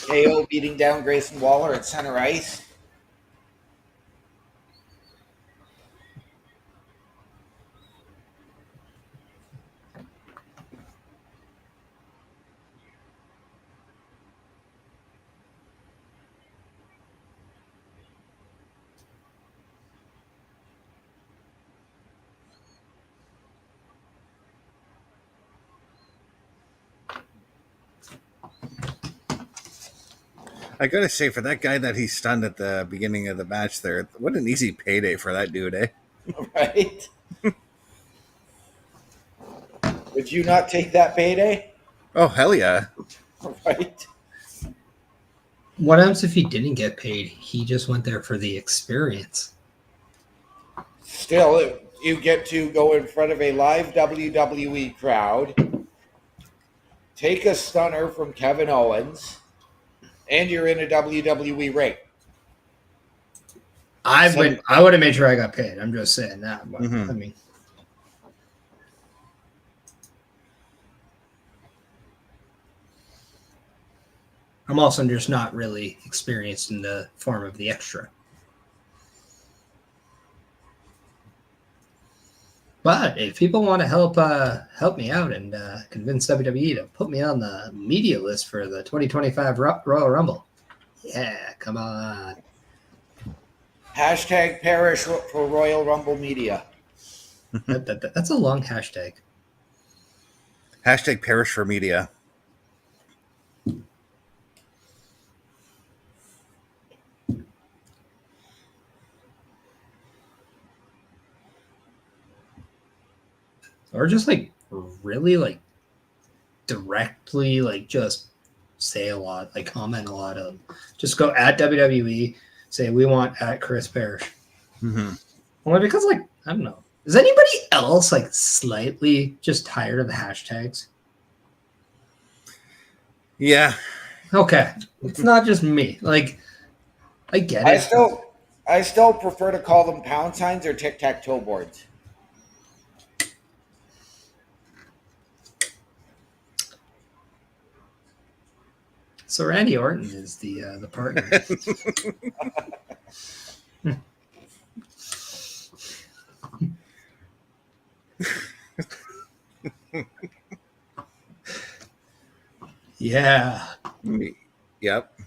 KO beating down Grayson Waller at center ice. I gotta say, for that guy that he stunned at the beginning of the match there, what an easy payday for that dude, eh? Right? Would you not take that payday? Oh, hell yeah. Right? What happens if he didn't get paid? He just went there for the experience. Still, you get to go in front of a live WWE crowd, take a stunner from Kevin Owens, and you're in a WWE ring. I would have made sure I got paid. I'm just saying that. But, Mhm. I mean, I'm also just not really experienced in the form of the extra. But if people want to help me out and convince WWE to put me on the media list for the 2025 Royal Rumble, yeah, come on. Hashtag perish for Royal Rumble Media. That's a long hashtag. Hashtag perish for media. Or just like really like directly like just say a lot, like comment a lot of just go at WWE, say we want at Chris Parrish. Mm-hmm. Only because like I don't know. Is anybody else like slightly just tired of the hashtags? Yeah. Okay. It's not just me. Like I get it. I still prefer to call them pound signs or tic-tac-toe boards. So Randy Orton is the partner. Yeah. Yep.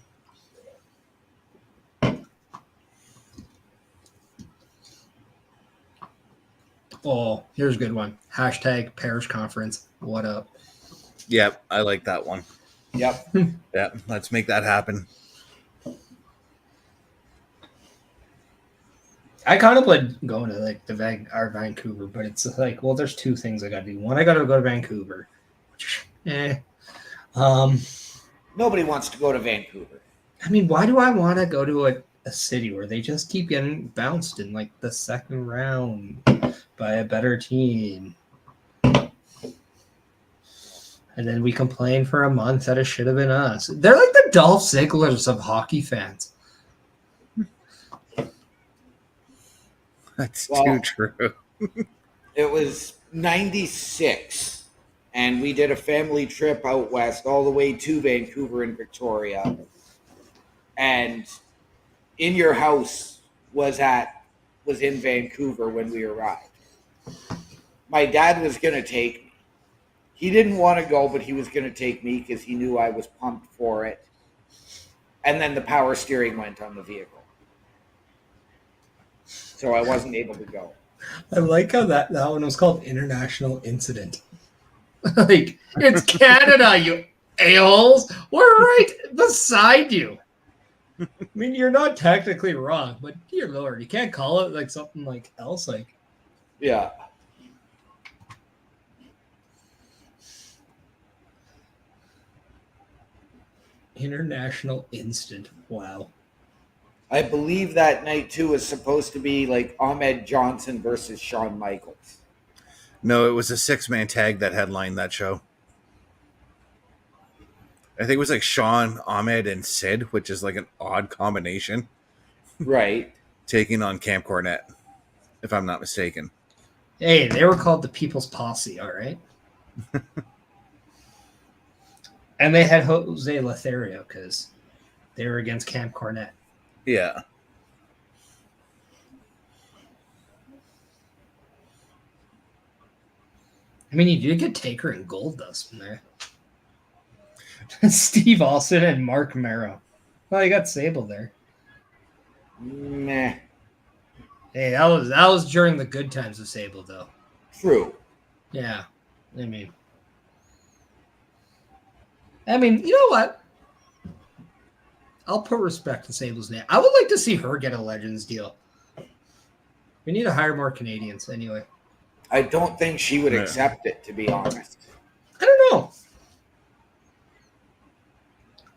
Oh, here's a good one. Hashtag Parish Conference. What up? Yep. I like that one. Yep. Yep. Let's make that happen. I contemplated going to like our Vancouver, but it's like, well, there's two things I got to do. One, I got to go to Vancouver. Nobody wants to go to Vancouver. I mean, why do I want to go to a city where they just keep getting bounced in like the second round by a better team? And then we complain for a month that it should have been us. They're like the Dolph Zigglers of hockey fans. That's too true. It was 96, and we did a family trip out west all the way to Vancouver and Victoria. And In Your House was in Vancouver when we arrived. My dad was going to take me. He didn't want to go, but he was going to take me because he knew I was pumped for it. And then the power steering went on the vehicle. So I wasn't able to go. I like how that one was called International Incident. Like, it's Canada, you a-holes. We're right beside you. I mean, you're not technically wrong, but dear Lord, you can't call it like something like else. Like, Yeah. International Instant. Wow. I believe that night too was supposed to be like Ahmed Johnson versus Shawn Michaels. No, it was a 6-man tag that headlined that show. I think it was like Sean, Ahmed, and Sid, which is like an odd combination. Right. Taking on Camp Cornette, if I'm not mistaken. Hey, they were called the People's Posse, all right? And they had Jose Lothario because they were against Camp Cornette. Yeah. I mean, you did get Taker and Goldust in there. Steve Austin and Mark Merrow. Well, you got Sable there. Meh. Hey, that was during the good times of Sable, though. True. Yeah, I mean, you know what? I'll put respect to Sable's name. I would like to see her get a Legends deal. We need to hire more Canadians anyway. I don't think she would accept it, to be honest. I don't know.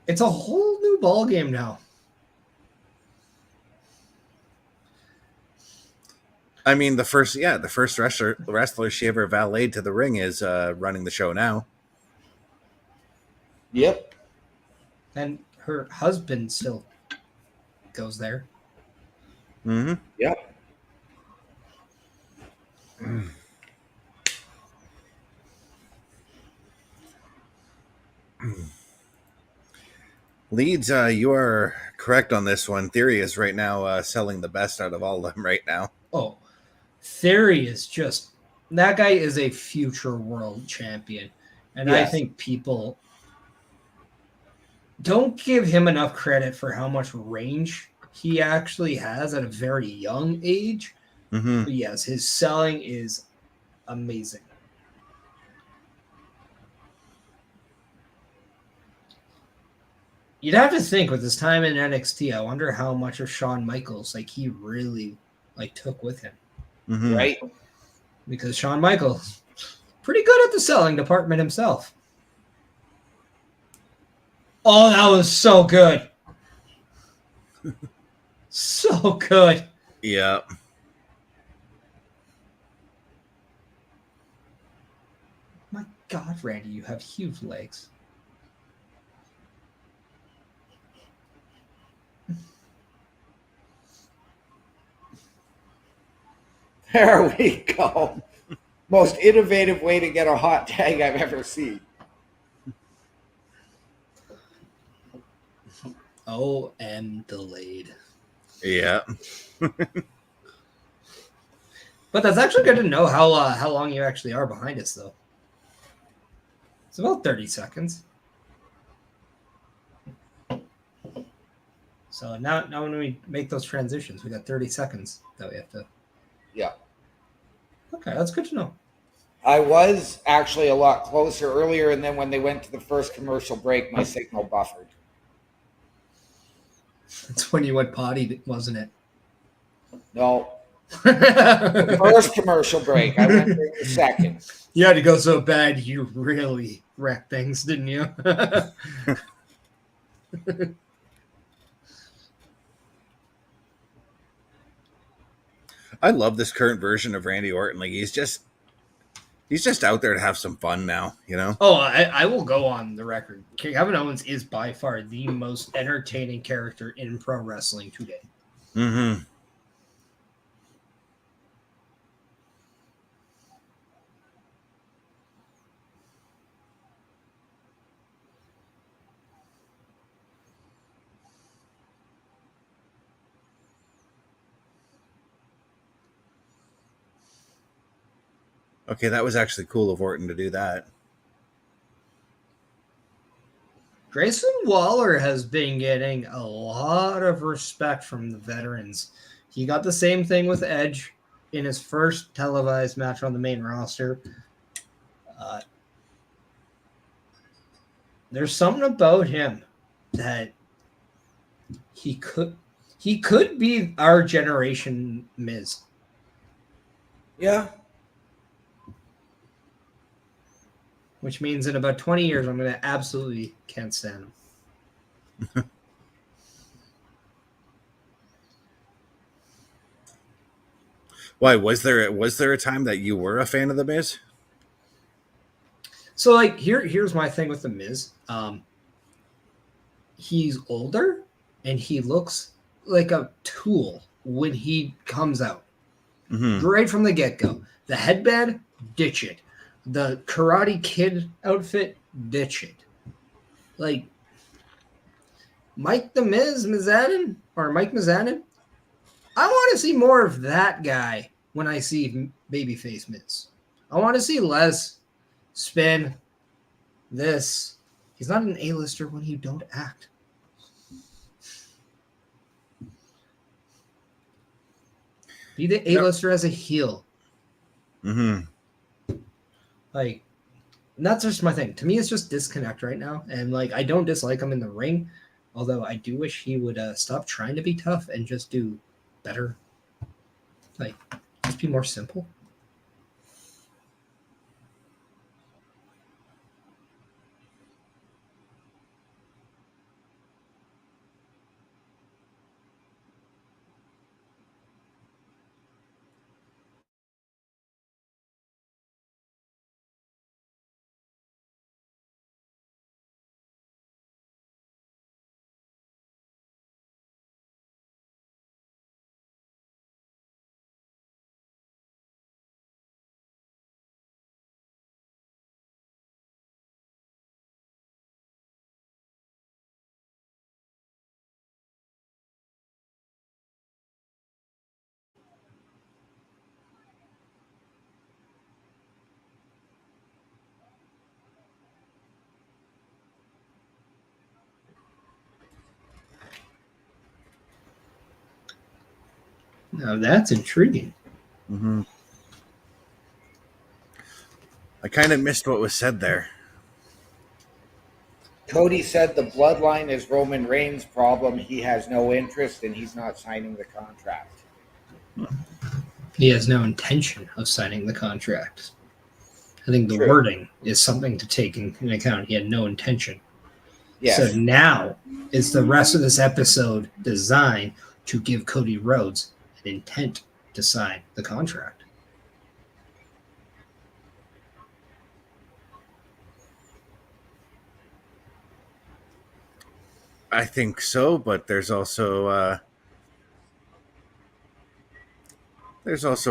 It's a whole new ball game now. I mean, the first wrestler she ever valeted to the ring is running the show now. Yep. And her husband still goes there. Mm-hmm. Yep. Leeds, you are correct on this one. Theory is right now selling the best out of all of them right now. Oh, Theory is just that guy is a future world champion. And Yes. I think people don't give him enough credit for how much range he actually has at a very young age. Mm-hmm. But yes, his selling is amazing. You'd have to think with his time in NXT, I wonder how much of Shawn Michaels he really took with him. Mm-hmm. Right? Because Shawn Michaels pretty good at the selling department himself. Oh, that was so good. So good. Yeah. My God, Randy, you have huge legs. There we go. Most innovative way to get a hot tag I've ever seen. Oh, and delayed. Yeah. But that's actually good to know how long you actually are behind us, though. It's about 30 seconds. So now when we make those transitions, we got 30 seconds that we have to. Yeah. Okay, that's good to know. I was actually a lot closer earlier, and then when they went to the first commercial break, my signal buffered. That's when you went potty, wasn't it? No. The first commercial break. I went during the second. You had to go so bad, you really wrecked things, didn't you? I love this current version of Randy Orton. He's just out there to have some fun now, you know? Oh, I will go on the record. Kevin Owens is by far the most entertaining character in pro wrestling today. Mm-hmm. Okay, that was actually cool of Orton to do that. Grayson Waller has been getting a lot of respect from the veterans. He got the same thing with Edge in his first televised match on the main roster. There's something about him that he could be our generation Miz. Yeah. Which means in about 20 years, I'm going to absolutely can't stand him. Why was there a time that you were a fan of the Miz? So here's my thing with the Miz. He's older and he looks like a tool when he comes out. Mm-hmm. Right from the get-go. The headband, ditch it. The Karate Kid outfit, ditch it. Mike the Miz Mizanin, I want to see more of that guy when I see babyface Miz. I want to see less spin this. He's not an A-lister when you don't act. Be the A-lister as a heel. Mm-hmm. And that's just my thing. To me, it's just disconnect right now. And I don't dislike him in the ring, Although I do wish he would stop trying to be tough and just do better. Like, just be more simple. Now that's intriguing. Mm-hmm. I kind of missed what was said there. Cody said the bloodline is Roman Reigns' problem. He has no interest and he's not signing the contract. He has no intention of signing the contract. I think the True. wording is something to take into account. He had no intention. Yes. So now is the rest of this episode designed to give Cody Rhodes an intent to sign the contract? I think so, but there's also a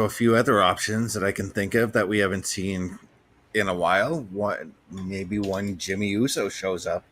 few other options that I can think of that we haven't seen in a while. Maybe one Jimmy Uso shows up.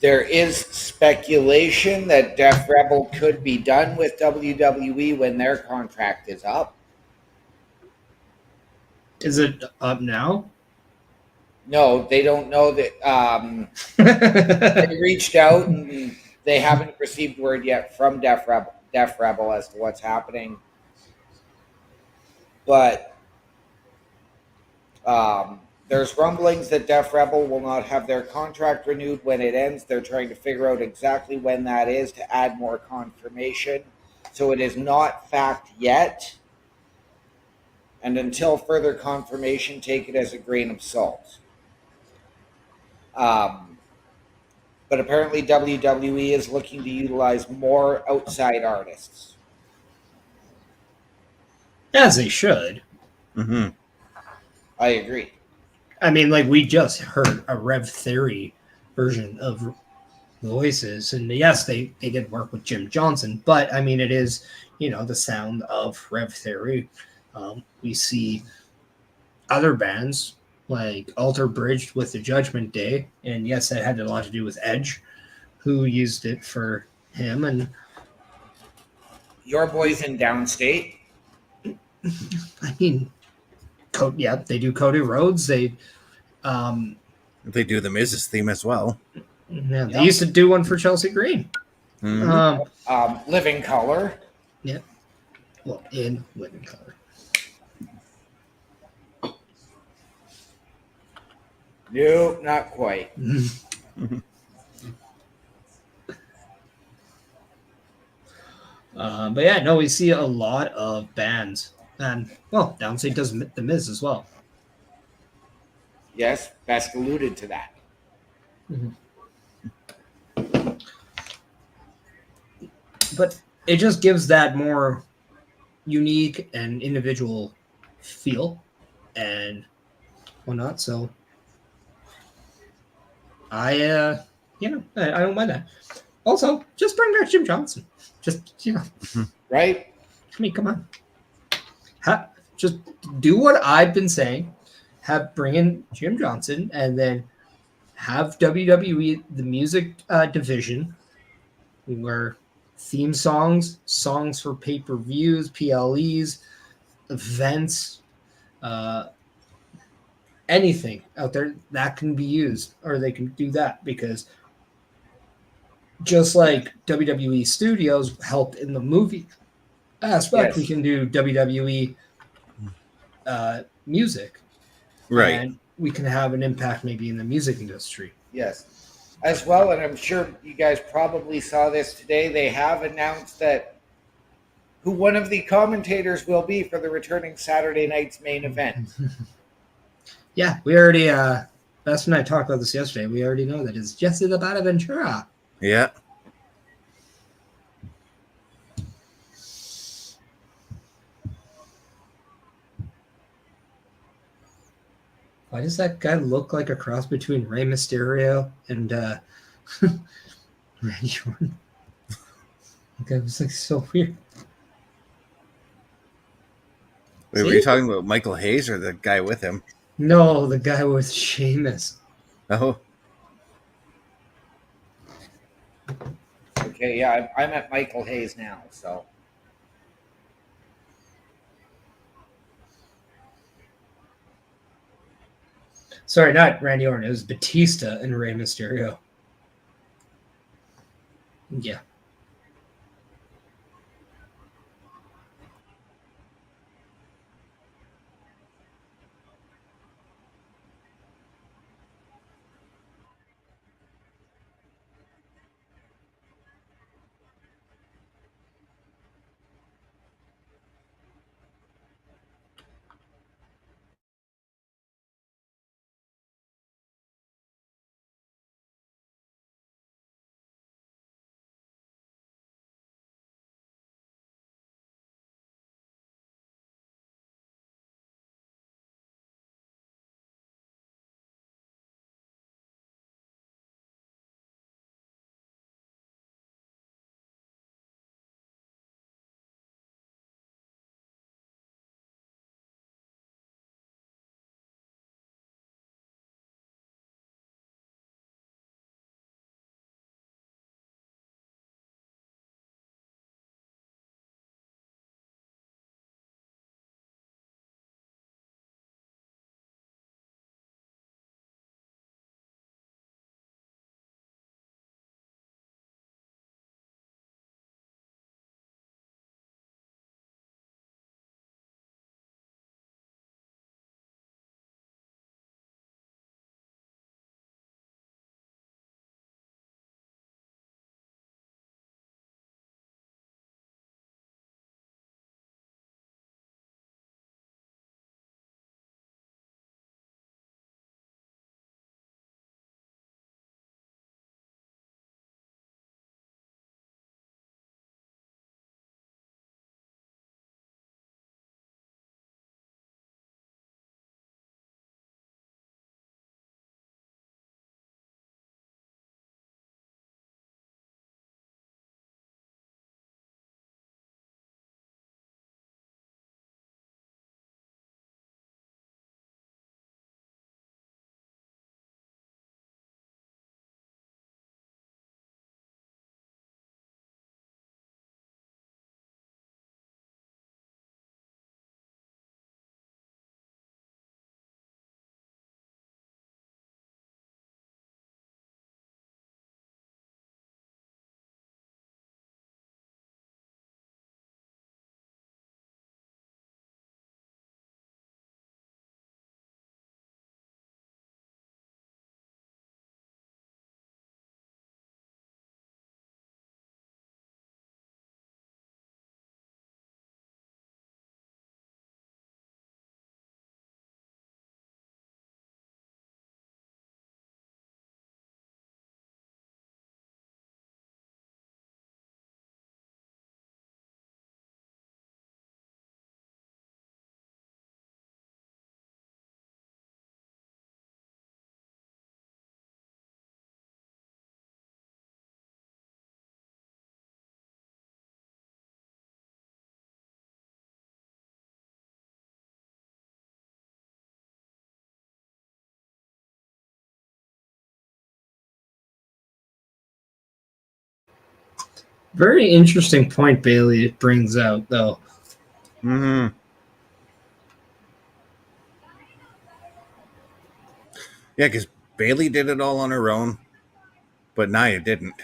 There is speculation that Def Rebel could be done with WWE when their contract is up. Is it up now? No, they don't know that. They reached out and they haven't received word yet from Def Rebel as to what's happening. But there's rumblings that Def Rebel will not have their contract renewed when it ends. They're trying to figure out exactly when that is to add more confirmation. So it is not fact yet. And until further confirmation, take it as a grain of salt. But apparently WWE is looking to utilize more outside artists. As they should. Mm-hmm. I agree. I mean, like, we just heard a Rev Theory version of Voices, and yes, they did work with Jim Johnson, but I mean, it is, the sound of Rev Theory. We see other bands like Alter Bridge with the Judgment Day, and yes, that had a lot to do with Edge, who used it for him. And Your boys in Downstate. I mean, they do Cody Rhodes. They do the Miz's theme as well. Yeah, they used to do one for Chelsea Green. Mm-hmm. Living Color. Yeah. Well, in Living Color. Nope, not quite. But yeah, no, we see a lot of bands. And, well, Downstate does The Miz as well. Yes, Best alluded to that. Mm-hmm. But it just gives that more unique and individual feel and whatnot. So I don't mind that. Also, just bring back Jim Johnson. Just Right? I mean, come on. Just do what I've been saying. Bring in Jim Johnson, and then have WWE the music division, where theme songs for pay-per-views, PLEs, events, anything out there that can be used, or they can do that, because just like WWE Studios helped in the movie aspect, we Yes. can do WWE music, Right. and we can have an impact maybe in the music industry. Yes. As well, and I'm sure you guys probably saw this today, they have announced that who one of the commentators will be for the returning Saturday night's main event. Yeah, we already Best and I talked about this yesterday. We already know that it's Jesse the Bada Ventura. Yeah. Why does that guy look like a cross between Rey Mysterio and Randy Orton? That guy was like so weird. Wait, were See? you talking about Michael Hayes or the guy with him? No, the guy with Sheamus. Oh, Okay, yeah, I'm at Michael Hayes now, so. Sorry, not Randy Orton. It was Batista and Rey Mysterio. Yeah. Very interesting point Bailey brings out, though. Mm-hmm. Yeah, because Bailey did it all on her own, but Nia didn't.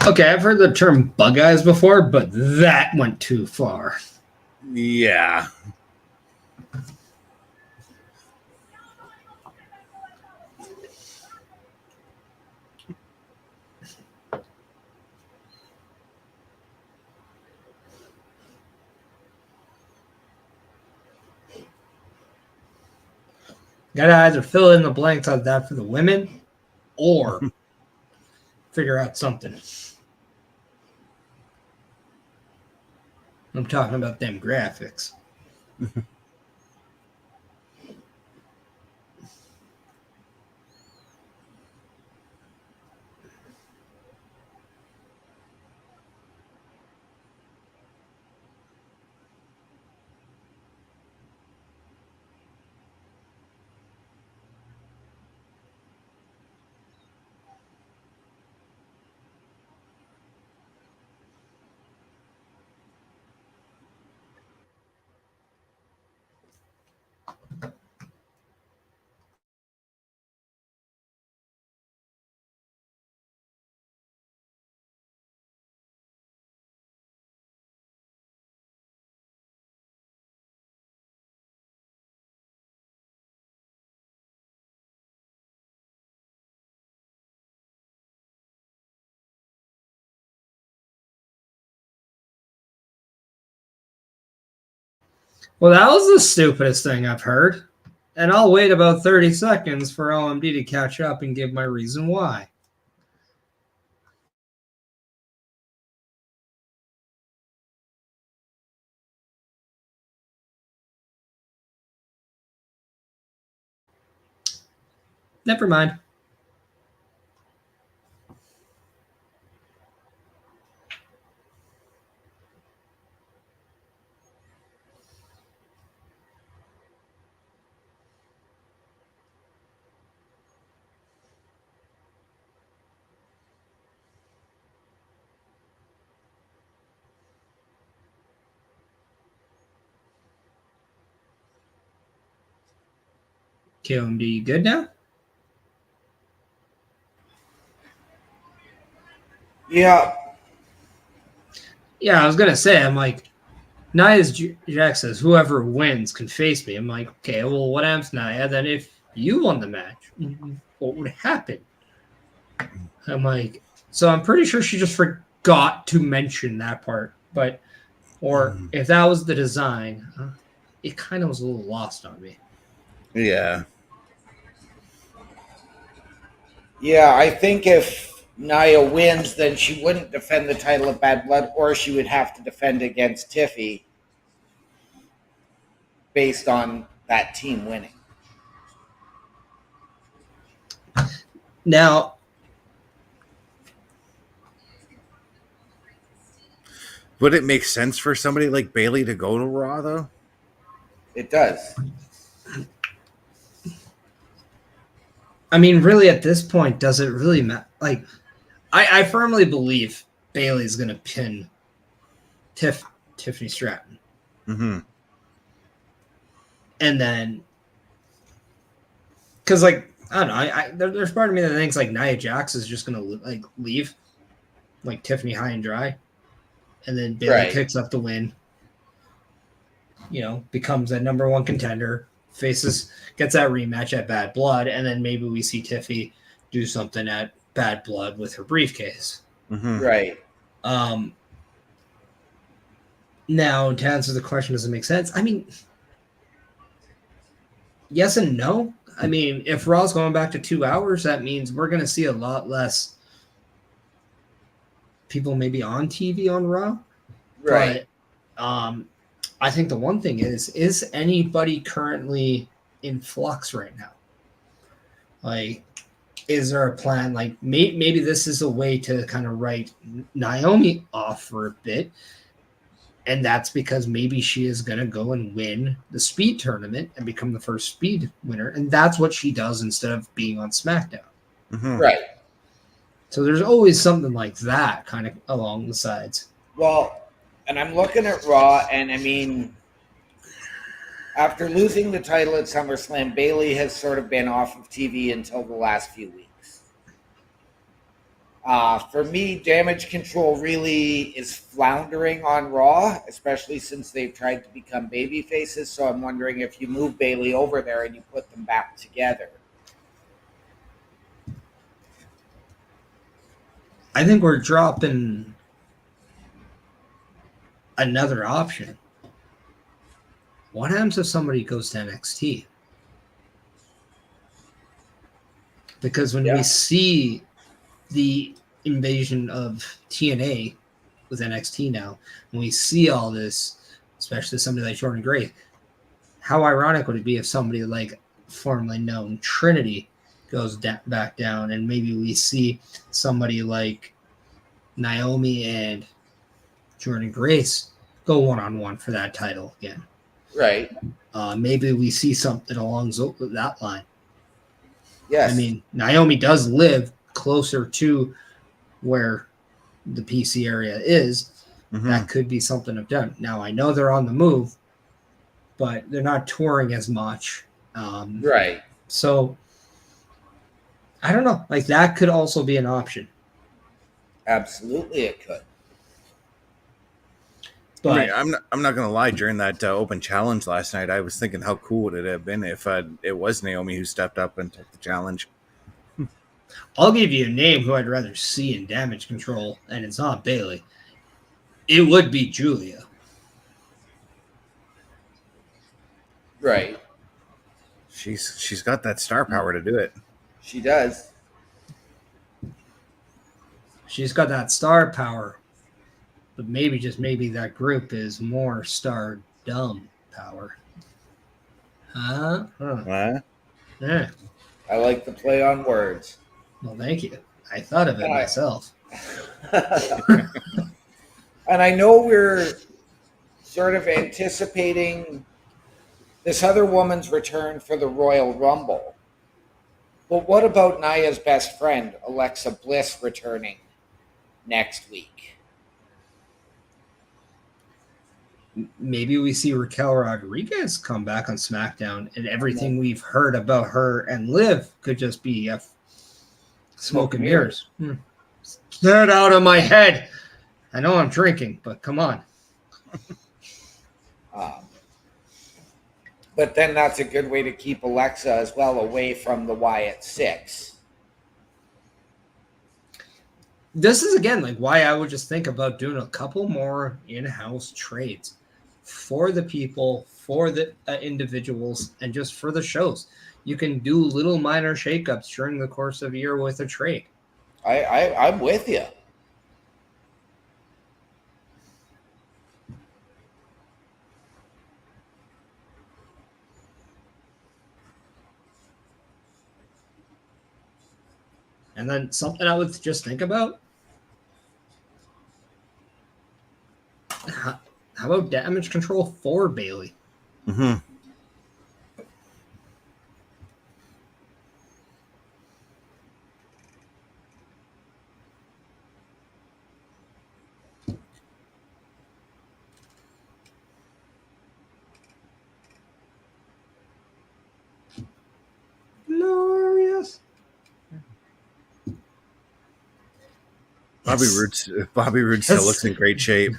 Okay, I've heard the term bug eyes before, but that went too far. Yeah. Gotta either fill in the blanks on that for the women or figure out something. I'm talking about them graphics. Well, that was the stupidest thing I've heard. And I'll wait about 30 seconds for OMD to catch up and give my reason why. Never mind. KOMD, you good now? Yeah. Yeah, I was going to say, I'm like, Nia's Jack says, whoever wins can face me. I'm like, okay, well, what happens, Nia? Then if you won the match, what would happen? I'm like, so I'm pretty sure she just forgot to mention that part. But, or if that was the design, it kind of was a little lost on me. Yeah. Yeah, I think if Nia wins, then she wouldn't defend the title of Bad Blood, or she would have to defend against Tiffy based on that team winning. Now, Would it make sense for somebody like Bailey to go to Raw, though? It does. I mean, really, at this point, does it really matter? Like, I firmly believe Bailey's going to pin Tiffany Stratton. Mm-hmm. And then, because, like, I don't know, there's part of me that thinks, like, Nia Jax is just going to, like, leave, like, Tiffany high and dry. And then Bailey picks up the win, becomes a number one contender, gets that rematch at Bad Blood, and then maybe we see Tiffy do something at Bad Blood with her briefcase. Mm-hmm. Right. Now, to answer the question, does it make sense? I mean, yes and no. I mean, if Raw's going back to 2 hours, that means we're going to see a lot less people maybe on TV on Raw. Right. But I think the one thing is anybody currently in flux right now? Like, is there a plan? Like, maybe this is a way to kind of write Naomi off for a bit. And that's because maybe she is going to go and win the speed tournament and become the first speed winner. And that's what she does instead of being on SmackDown. Mm-hmm. Right. So there's always something like that kind of along the sides. Well, and I'm looking at Raw, and I mean, after losing the title at SummerSlam, Bayley has sort of been off of TV until the last few weeks. For me, Damage Control really is floundering on Raw, especially since they've tried to become baby faces. So I'm wondering if you move Bayley over there and you put them back together. I think we're dropping another option. What happens if somebody goes to NXT? Because when we see the invasion of TNA with NXT now, when we see all this, especially somebody like Jordan Gray, how ironic would it be if somebody like formerly known Trinity goes back down, and maybe we see somebody like Naomi and Jordan Grace go one-on-one for that title again. Right. Maybe we see something along that line. Yes. I mean, Naomi does live closer to where the PC area is. Mm-hmm. That could be something I've done. Now, I know they're on the move, but they're not touring as much. Right. So, I don't know. Like, that could also be an option. Absolutely, it could. But I mean, I'm not gonna lie. During that open challenge last night, I was thinking how cool would it have been if it was Naomi who stepped up and took the challenge. I'll give you a name who I'd rather see in Damage Control, and it's not Bayley. It would be Julia. Right. She's got that star power to do it. She does. She's got that star power. But maybe, just maybe, that group is more star-dumb power. Huh? What? Yeah. I like the play on words. Well, thank you. I thought of it myself. And I know we're sort of anticipating this other woman's return for the Royal Rumble. But what about Nia's best friend, Alexa Bliss, returning next week? Maybe we see Raquel Rodriguez come back on SmackDown, and everything we've heard about her and Liv could just be smoke and mirrors. Get out of my head. I know I'm drinking, but come on. But then that's a good way to keep Alexa as well away from the Wyatt Six. This is, again, like why I would just think about doing a couple more in-house trades for the people, for the individuals, and just for the shows. You can do little minor shakeups during the course of a year with a trade. I'm with you. And then something I would just think about. How about Damage Control for Bayley? Mm-hmm. Bobby Roode still looks in great shape.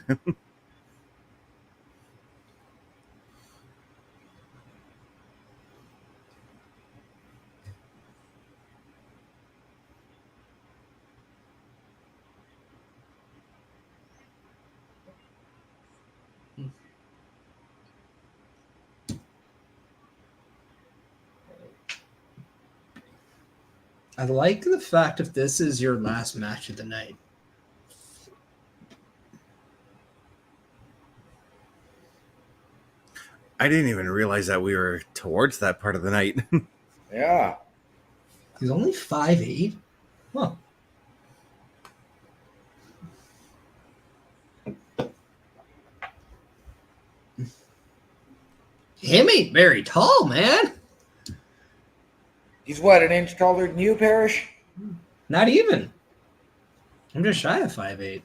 I like the fact if this is your last match of the night. I didn't even realize that we were towards that part of the night. Yeah. He's only 5'8". Huh. Him ain't very tall, man. He's what, an inch taller than you, Parrish? Not even. I'm just shy of 5'8".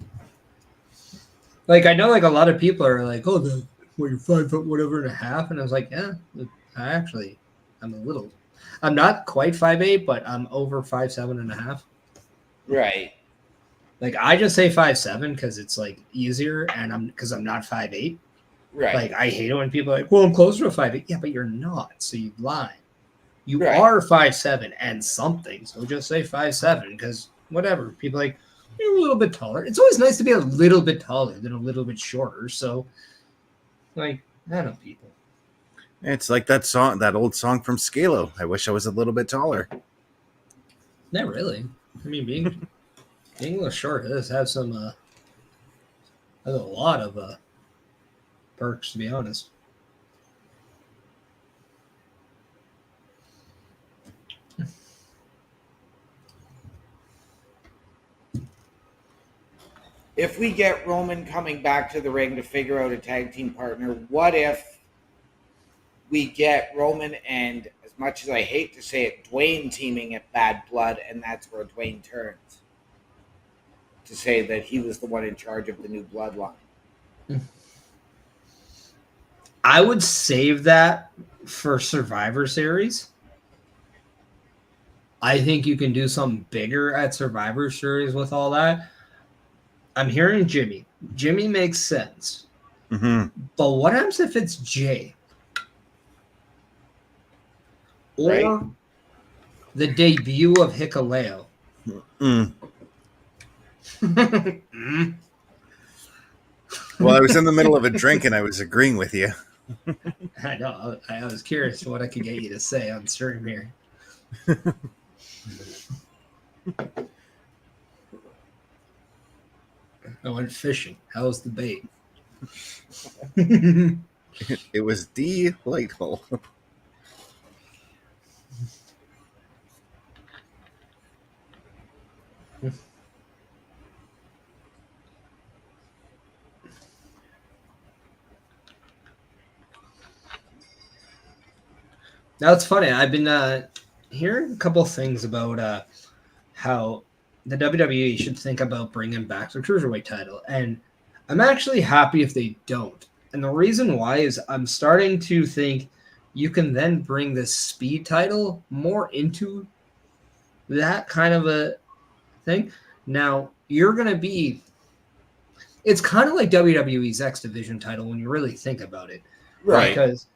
Like, I know, like, a lot of people are like, oh, you're 5 foot whatever and a half. And I was like, yeah, I'm not quite 5'8", but I'm over 5'7" and a half. Right. Like, I just say 5'7" because it's, like, easier, and because I'm not 5'8". Right. Like, I hate it when people are like, well, I'm closer to 5'8". Yeah, but you're not, so you lie. You Right. are 5'7" and something, so just say 5'7", because whatever. People are like, you're a little bit taller. It's always nice to be a little bit taller than a little bit shorter, so, like, I don't know, people. It's like that old song from Scalo. I wish I was a little bit taller. Not really. I mean, being a little short does have some, has a lot of perks, to be honest. If we get Roman coming back to the ring to figure out a tag team partner, what if we get Roman and, as much as I hate to say it, Dwayne teaming at Bad Blood, and that's where Dwayne turns to say that he was the one in charge of the new bloodline? I would save that for Survivor Series. I think you can do something bigger at Survivor Series with all that. I'm hearing Jimmy. Jimmy makes sense. Mm-hmm. But what happens if it's Jay? Or Right. the debut of Hikuleo? Well, I was in the middle of a drink and I was agreeing with you. I know. I was curious what I could get you to say on stream here. I went fishing. How was the bait? It was delightful. Now it's funny. I've been hearing a couple things about how the WWE should think about bringing back the Cruiserweight title. And I'm actually happy if they don't. And the reason why is I'm starting to think you can then bring the speed title more into that kind of a thing. Now, you're going to be... It's kind of like WWE's X Division title when you really think about it. Right. Because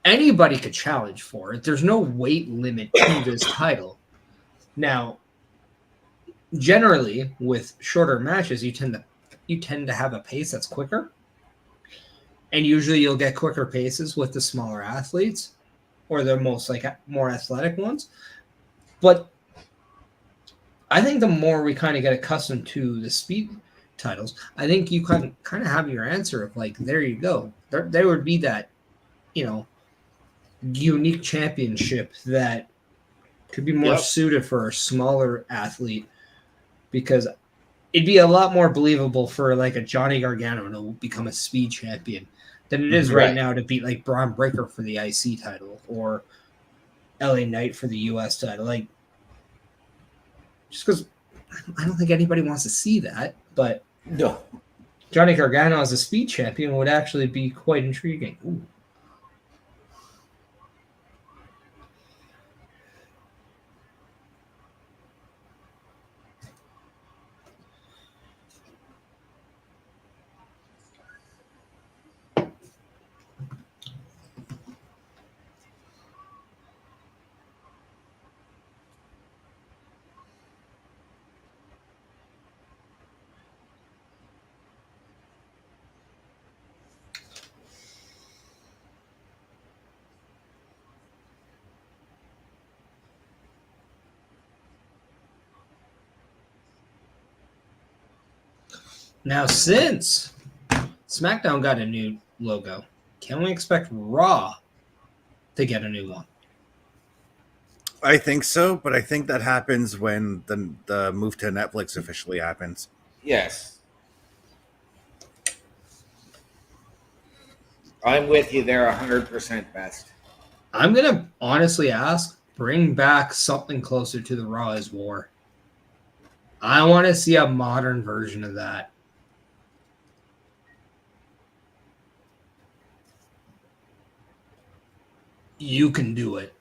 anybody could challenge for it. There's no weight limit to this title. Now, generally, with shorter matches, you tend to have a pace that's quicker. And usually you'll get quicker paces with the smaller athletes or the most more athletic ones. But I think the more we kind of get accustomed to the speed titles, I think you kind of have your answer of like, there you go. There would be that, unique championship that could be more suited for a smaller athlete, because it'd be a lot more believable for like a Johnny Gargano to become a speed champion than it is right now to beat like Braun Breaker for the IC title or LA Knight for the US title. Like, just because I don't think anybody wants to see that, but No. Johnny Gargano as a speed champion would actually be quite intriguing. Ooh. Now, since SmackDown got a new logo, can we expect Raw to get a new one? I think so, but I think that happens when the move to Netflix officially happens. Yes. I'm with you there 100% best. I'm going to honestly ask, bring back something closer to the Raw is War. I want to see a modern version of that. You can do it.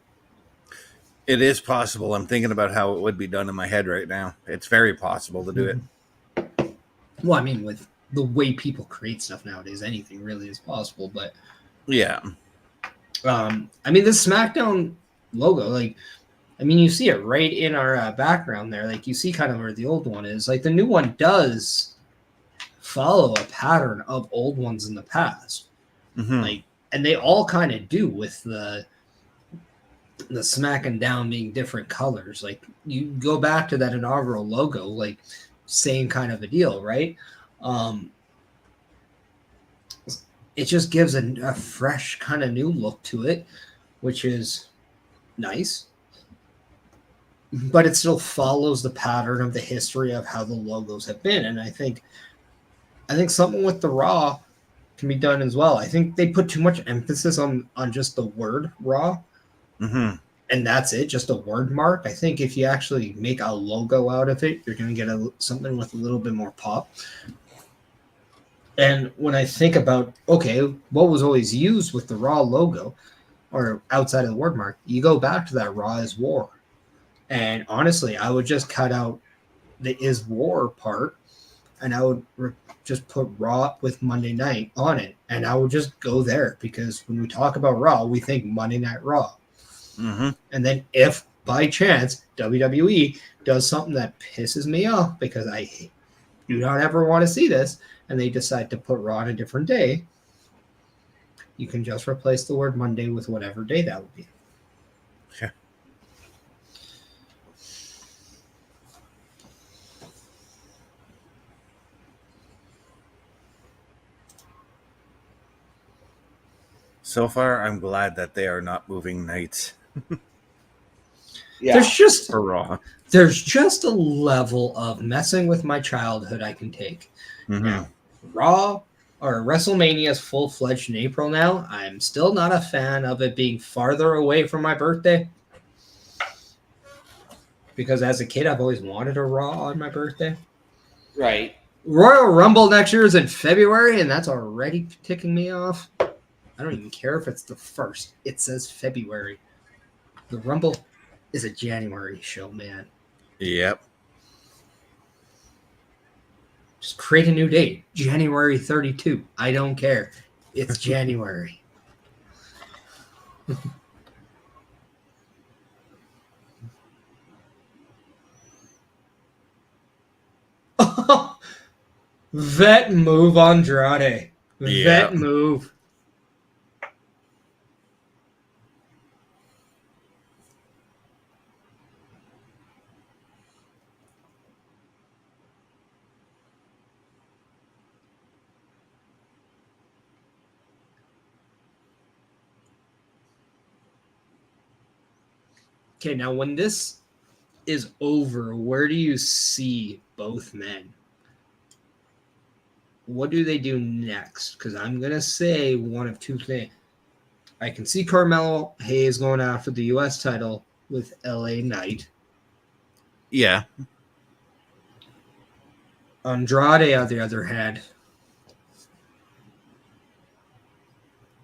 It is possible. I'm thinking about how it would be done in my head right now. It's very possible to do it. Well, I mean, with the way people create stuff nowadays, anything really is possible. But yeah, I mean, this SmackDown logo, like, I mean, you see it right in our background there. Like, you see kind of where the old one is. Like, the new one does follow a pattern of old ones in the past. Mm-hmm. Like, and they all kind of do with the smacking down being different colors. Like, you go back to that inaugural logo, like, same kind of a deal, right? It just gives a fresh kind of new look to it, which is nice. But it still follows the pattern of the history of how the logos have been. And I think something with the Raw can be done as well. I think they put too much emphasis on just the word Raw. Mm-hmm. And that's it, just a word mark. I think if you actually make a logo out of it, you're going to get something with a little bit more pop. And when I think about, okay, what was always used with the Raw logo or outside of the word mark, you go back to that Raw is War. And honestly, I would just cut out the is War part and I would just put Raw with Monday Night on it. And I would just go there because when we talk about Raw, we think Monday Night Raw. Mm-hmm. And then if by chance WWE does something that pisses me off because I do not ever want to see this and they decide to put Raw on a different day, you can just replace the word Monday with whatever day that would be. Yeah. So far, I'm glad that they are not moving nights. Yeah. There's just a level of messing with my childhood I can take. Mm-hmm. Now, Raw or WrestleMania's full-fledged in April now. I'm still not a fan of it being farther away from my birthday. Because as a kid, I've always wanted a Raw on my birthday. Right. Royal Rumble next year is in February, and that's already ticking me off. I don't even care if it's the 1st. It says February. The Rumble is a January show, man. Yep. Just create a new date. January 32. I don't care. It's January. Vet move, Andrade. Yeah. Vet move. Okay, now when this is over, where do you see both men? What do they do next? Because I'm going to say one of two things. I can see Carmelo Hayes going after the U.S. title with LA Knight. Yeah. Andrade, on the other hand,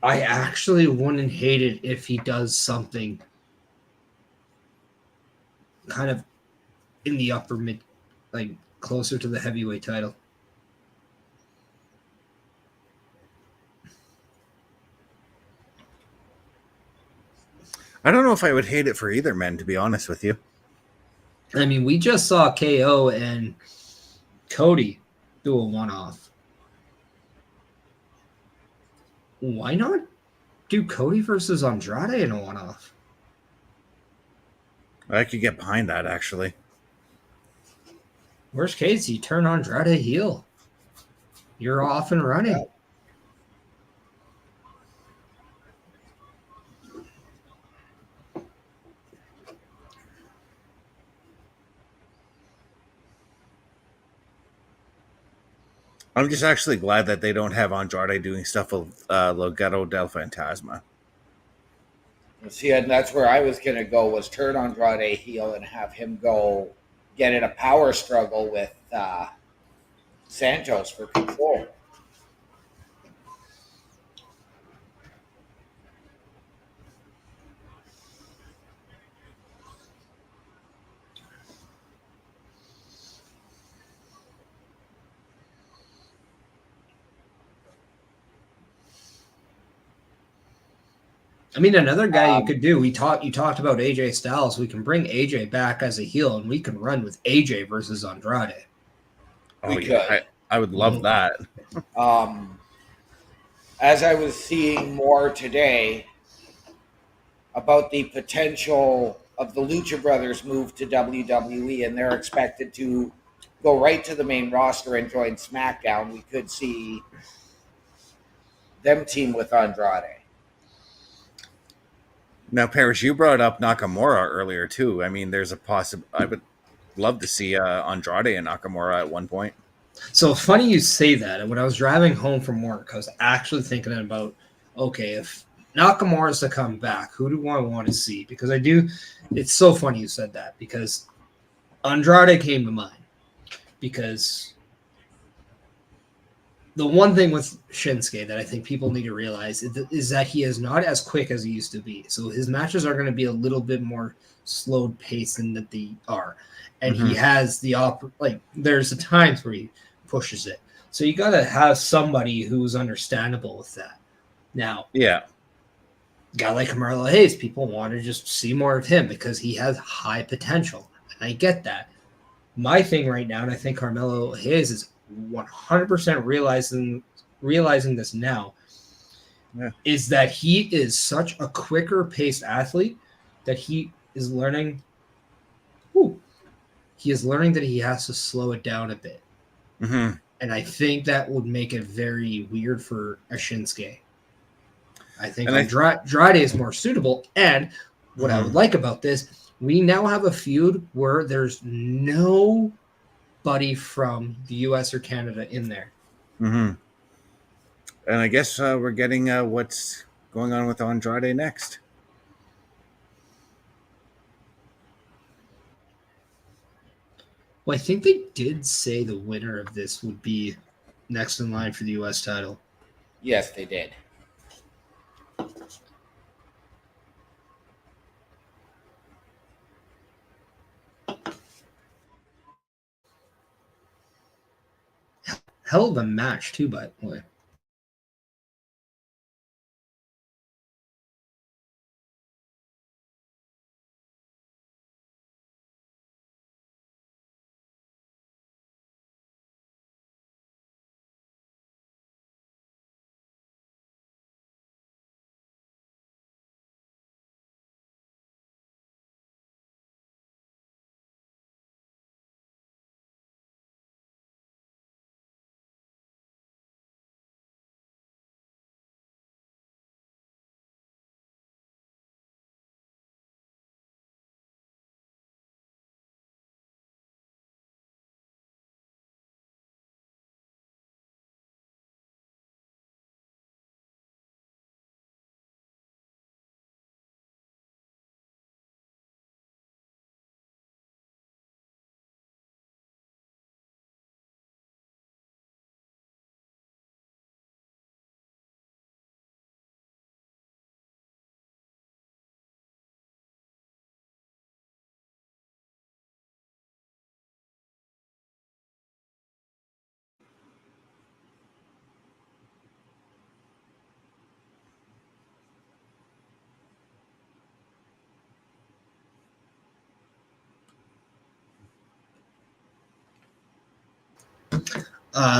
I actually wouldn't hate it if he does something kind of in the upper mid, like closer to the heavyweight title. I don't know if I would hate it for either men, to be honest with you. I mean, we just saw KO and Cody do a one-off. Why not do Cody versus Andrade in a one-off? I could get behind that, actually. Worst case, you turn Andrade heel. you're off and running. Yeah. I'm just actually glad that they don't have Andrade doing stuff with Legado del Fantasma. See, and that's where I was going to go, was turn Andrade heel and have him go get in a power struggle with Santos for control. I mean, another guy you could do. You talked about AJ Styles. We can bring AJ back as a heel, and we can run with AJ versus Andrade. Oh, We yeah. could. I would love that. As I was seeing more today about the potential of the Lucha Brothers move to WWE, and they're expected to go right to the main roster and join SmackDown, we could see them team with Andrade. Now, Paris, you brought up Nakamura earlier too. I mean, there's a I would love to see Andrade and Nakamura at one point. So funny you say that. And when I was driving home from work, I was actually thinking about, okay, if Nakamura's to come back, who do I want to see? Because it's so funny you said that, because Andrade came to mind. Because the one thing with Shinsuke that I think people need to realize is that he is not as quick as he used to be. So his matches are going to be a little bit more slowed paced than that they are. And he has there's the times where he pushes it. So you got to have somebody who's understandable with that. Now, Yeah. guy like Carmelo Hayes, people want to just see more of him because he has high potential. And I get that. My thing right now, and I think Carmelo Hayes is 100% realizing this now, is that he is such a quicker paced athlete that he is learning. He is learning that he has to slow it down a bit. Mm-hmm. And I think that would make it very weird for a Shinsuke. I think Andrade is more suitable. And what I would like about this, we now have a feud where there's nobody from the US or Canada in there. Mm-hmm. And I guess we're getting what's going on with Andrade next. Well, I think they did say the winner of this would be next in line for the US title. Yes, they did. Hell of a match, too, by the way.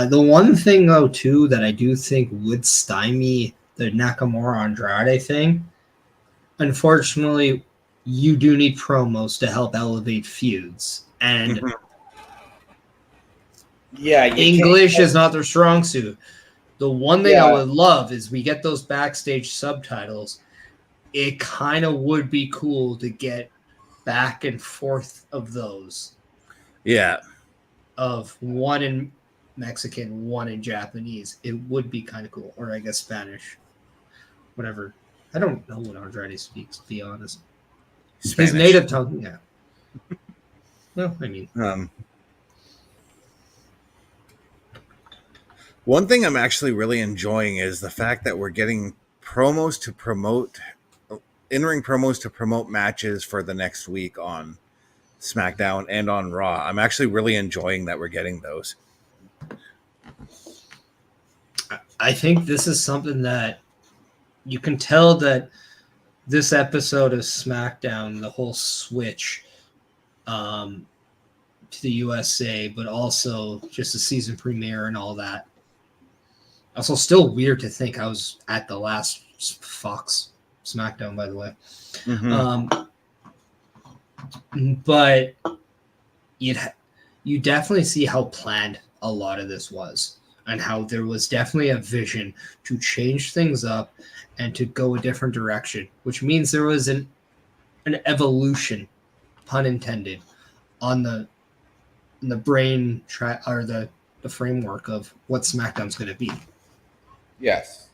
The one thing, though, too, that I do think would stymie the Nakamura-Andrade thing, unfortunately, you do need promos to help elevate feuds. And Yeah, English is not their strong suit. The one thing I would love is we get those backstage subtitles. It kind of would be cool to get back and forth of those. Yeah. Of one in Mexican, one in Japanese. It would be kind of cool. Or I guess Spanish. Whatever. I don't know what Andrade speaks, to be honest. Spanish. His native tongue, yeah. Well, I mean. One thing I'm actually really enjoying is the fact that we're getting promos to promote, in-ring promos to promote matches for the next week on SmackDown and on Raw. I'm actually really enjoying that we're getting those. I think this is something that you can tell that this episode of SmackDown, the whole switch to the USA, but also just the season premiere and all that. Also, still weird to think I was at the last Fox SmackDown, by the way. Mm-hmm. But you definitely see how planned a lot of this was, and how there was definitely a vision to change things up and to go a different direction, which means there was an evolution, pun intended, on the brain or the framework of what SmackDown's going to be. Yes.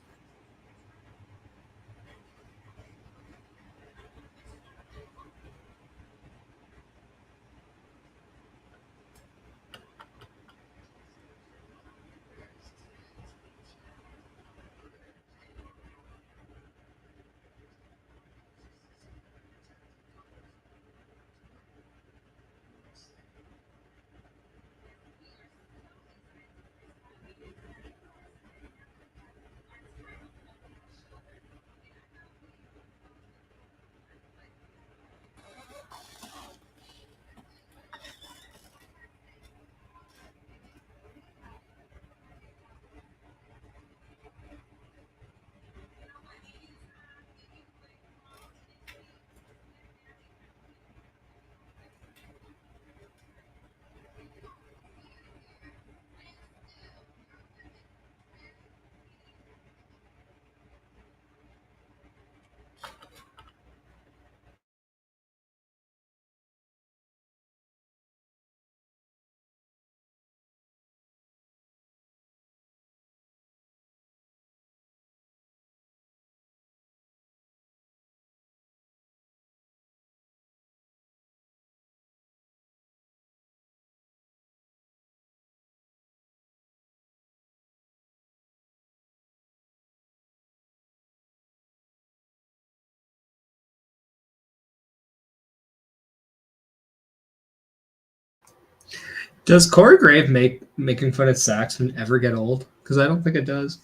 Does Corey Grave making fun of Saxon ever get old? Because I don't think it does.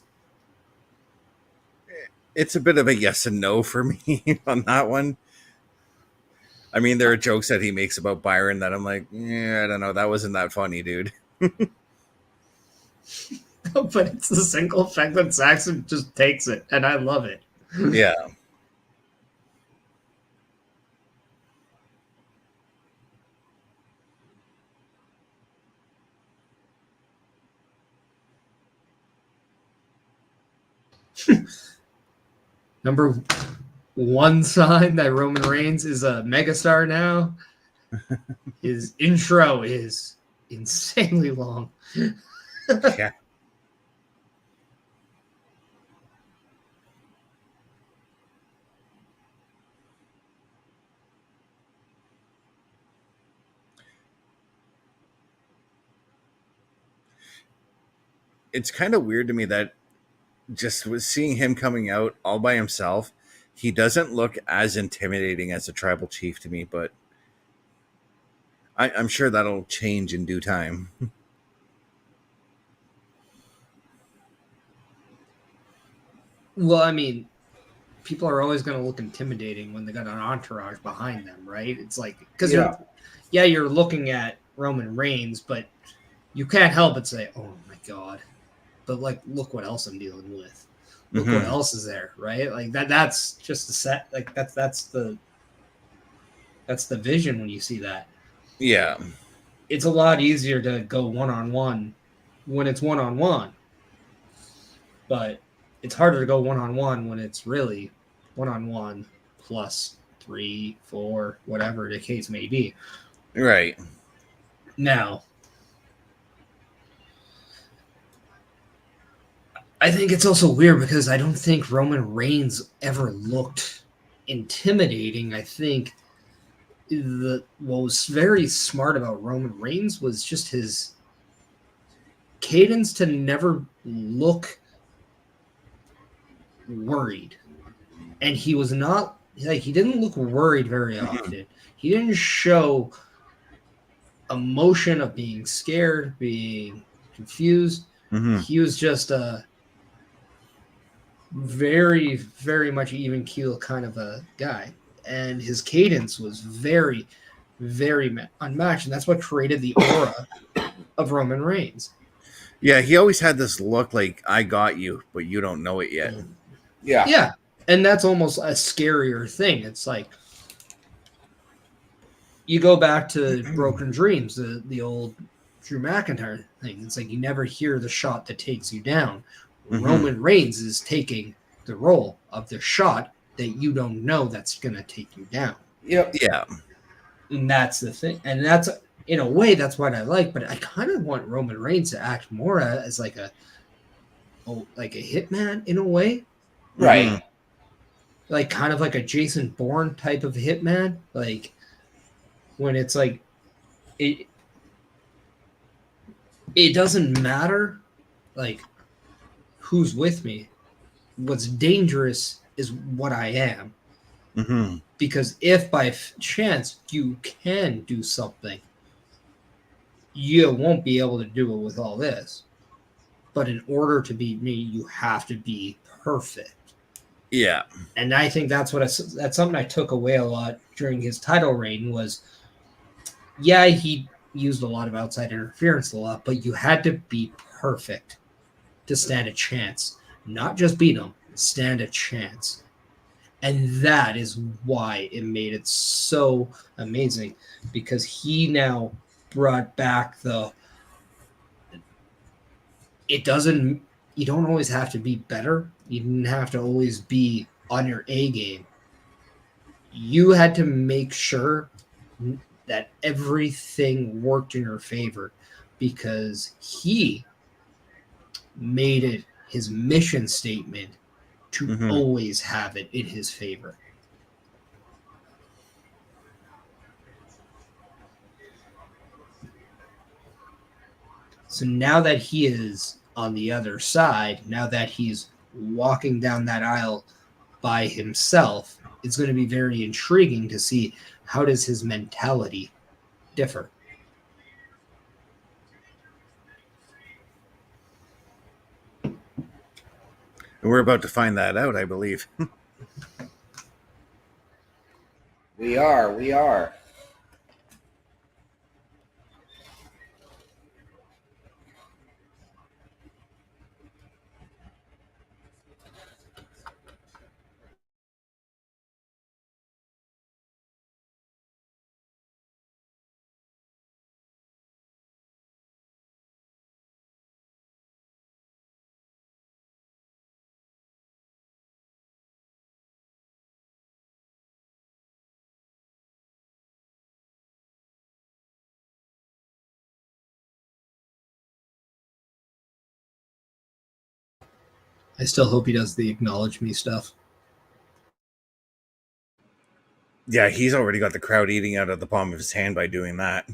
It's a bit of a yes and no for me on that one. I mean, there are jokes that he makes about Byron that I'm like, I don't know. That wasn't that funny, dude. But it's the single fact that Saxon just takes it, and I love it. Yeah. Number one sign that Roman Reigns is a megastar now. His intro is insanely long. Yeah. It's kind of weird to me that just with seeing him coming out all by himself, he doesn't look as intimidating as a tribal chief to me, but I'm sure that'll change in due time. Well, I mean, people are always going to look intimidating when they got an entourage behind them, right? It's like, because you're looking at Roman Reigns, but you can't help but say, oh my God. But like, look what else I'm dealing with. Look what else is there, right? Like that's just the set. Like that's the vision when you see that. Yeah. It's a lot easier to go one-on-one when it's one-on-one. But it's harder to go one-on-one when it's really one-on-one plus 3, 4, whatever the case may be. Right. Now, I think it's also weird because I don't think Roman Reigns ever looked intimidating. I think what was very smart about Roman Reigns was just his cadence to never look worried. And he was not, like, he didn't look worried very often. He didn't show emotion of being scared, being confused. Mm-hmm. He was just a very, very much even keel kind of a guy. And his cadence was very, very unmatched. And that's what created the aura of Roman Reigns. Yeah, he always had this look like, I got you, but you don't know it yet. Yeah. Yeah. And that's almost a scarier thing. It's like, you go back to Broken Dreams, the old Drew McIntyre thing. It's like you never hear the shot that takes you down. Mhm. Roman Reigns is taking the role of the shot that you don't know that's going to take you down. Yep. Yeah. And that's the thing. And that's, in a way, that's what I like. But I kind of want Roman Reigns to act more as like a hitman in a way. Right. Mhm. Like kind of like a Jason Bourne type of hitman. Like when it's like it doesn't matter like who's with me. What's dangerous is what I am. Mhm. Because if by chance you can do something, you won't be able to do it with all this. But in order to beat me, you have to be perfect. Yeah. And I think that's that's something I took away a lot during his title reign was, yeah, he used a lot of outside interference a lot, but you had to be perfect to stand a chance. Not just beat him, stand a chance. And that is why it made it so amazing, because he now brought back it doesn't, you don't always have to be better. You didn't have to always be on your A game. You had to make sure that everything worked in your favor, because he made it his mission statement to Mhm. always have it in his favor. So now that he is on the other side, now that he's walking down that aisle by himself, it's going to be very intriguing to see how does his mentality differ. And we're about to find that out, I believe. We are. We are. I still hope he does the acknowledge me stuff. Yeah, he's already got the crowd eating out of the palm of his hand by doing that.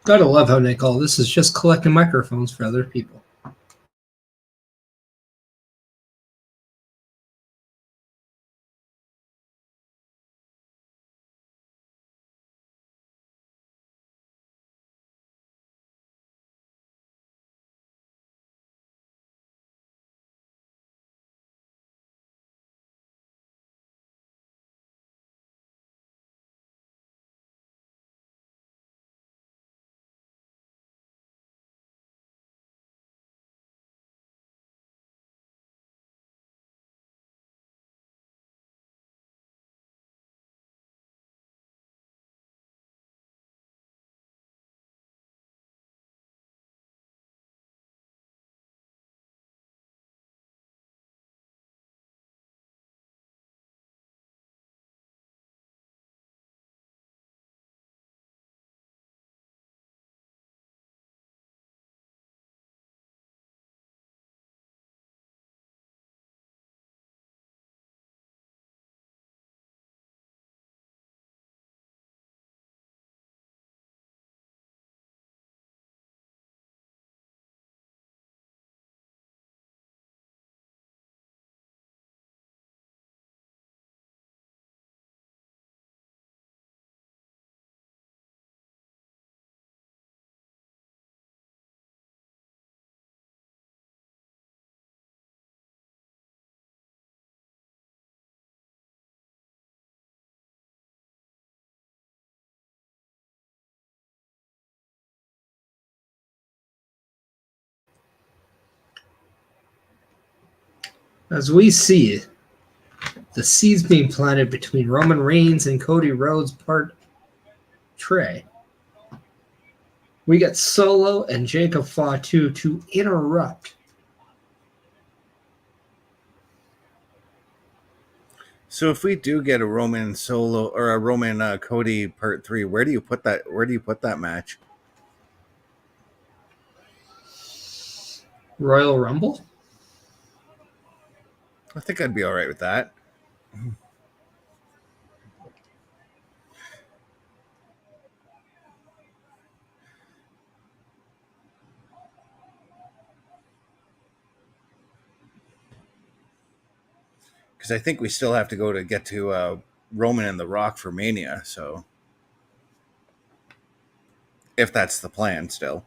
Gotta love how they call this is just collecting microphones for other people. As we see it, the seeds being planted between Roman Reigns and Cody Rhodes part Trey. We get Solo and Jacob Fatu to interrupt. So if we do get a Roman Solo or a Roman Cody part 3, where do you put that? Where do you put that match? Royal Rumble? I think I'd be all right with that. Because I think we still have to go to get to Roman and The Rock for Mania. So if that's the plan still.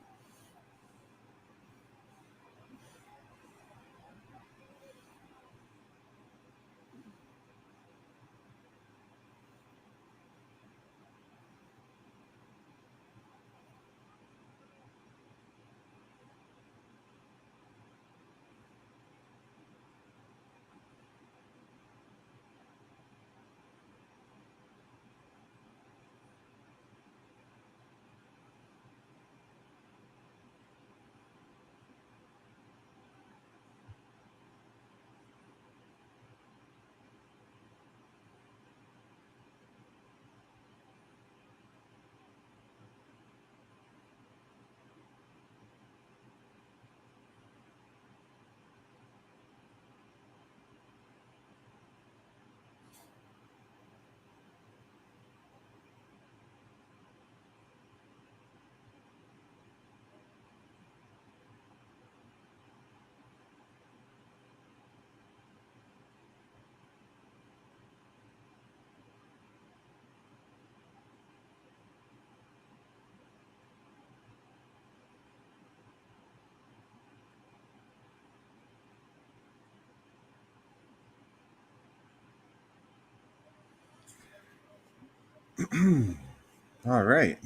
All right.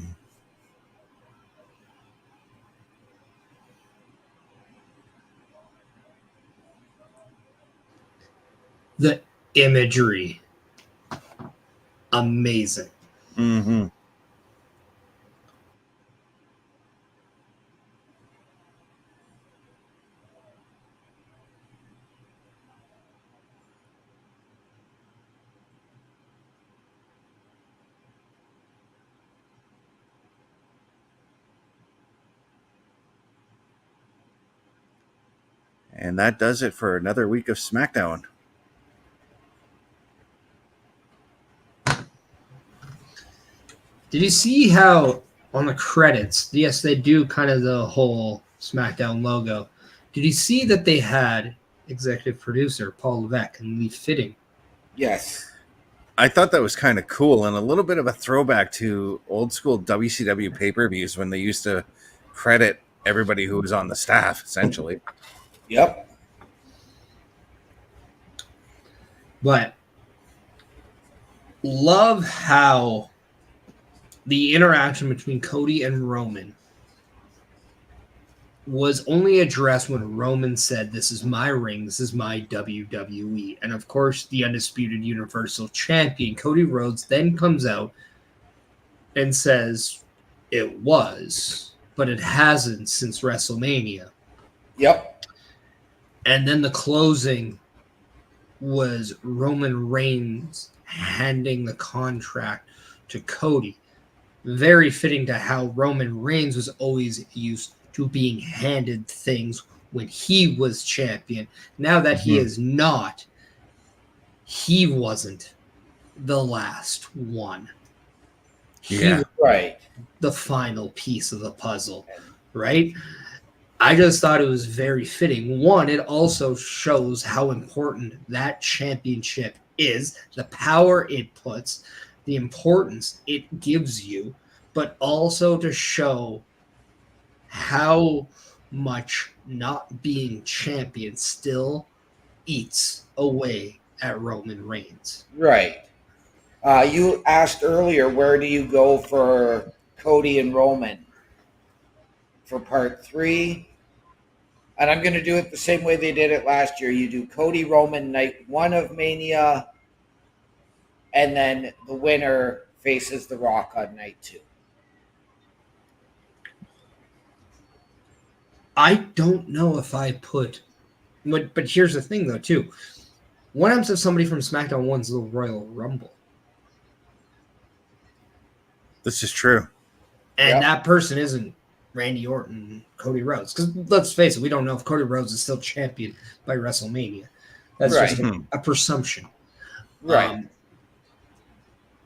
The imagery. Amazing. Mm-hmm. And that does it for another week of SmackDown. Did you see how on the credits, yes, they do kind of the whole SmackDown logo. Did you see that they had executive producer Paul Levesque and Lee Fitting? Yes. I thought that was kind of cool and a little bit of a throwback to old school WCW pay-per-views when they used to credit everybody who was on the staff, essentially. Yep. But love how the interaction between Cody and Roman was only addressed when Roman said, "This is my ring, this is my WWE." And of course, the Undisputed Universal Champion, Cody Rhodes, then comes out and says, "It was, but it hasn't since WrestleMania." Yep. And then the closing was Roman Reigns handing the contract to Cody. Very fitting to how Roman Reigns was always used to being handed things when he was champion. Now that he is not, he wasn't the last one. He was Right. the final piece of the puzzle, right? I just thought it was very fitting. One, it also shows how important that championship is, the power it puts, the importance it gives you, but also to show how much not being champion still eats away at Roman Reigns. Right. You asked earlier, where do you go for Cody and Roman for part 3? And I'm going to do it the same way they did it last year. You do Cody Roman night 1 of Mania, and then the winner faces The Rock on night 2. I don't know if I put, but here's the thing though too. What happens if somebody from SmackDown wins the Royal Rumble? This is true. And that person isn't Randy Orton, Cody Rhodes. Because let's face it, we don't know if Cody Rhodes is still champion by WrestleMania. That's just a presumption. Right.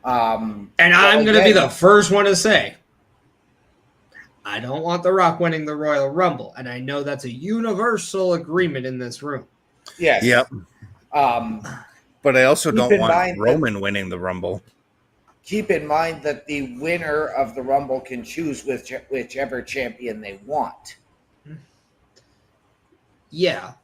And I'm going to be the first one to say, I don't want The Rock winning the Royal Rumble. And I know that's a universal agreement in this room. Yes. Yep. But I also don't want Roman winning the Rumble. Keep in mind that the winner of the Rumble can choose whichever champion they want. Yeah.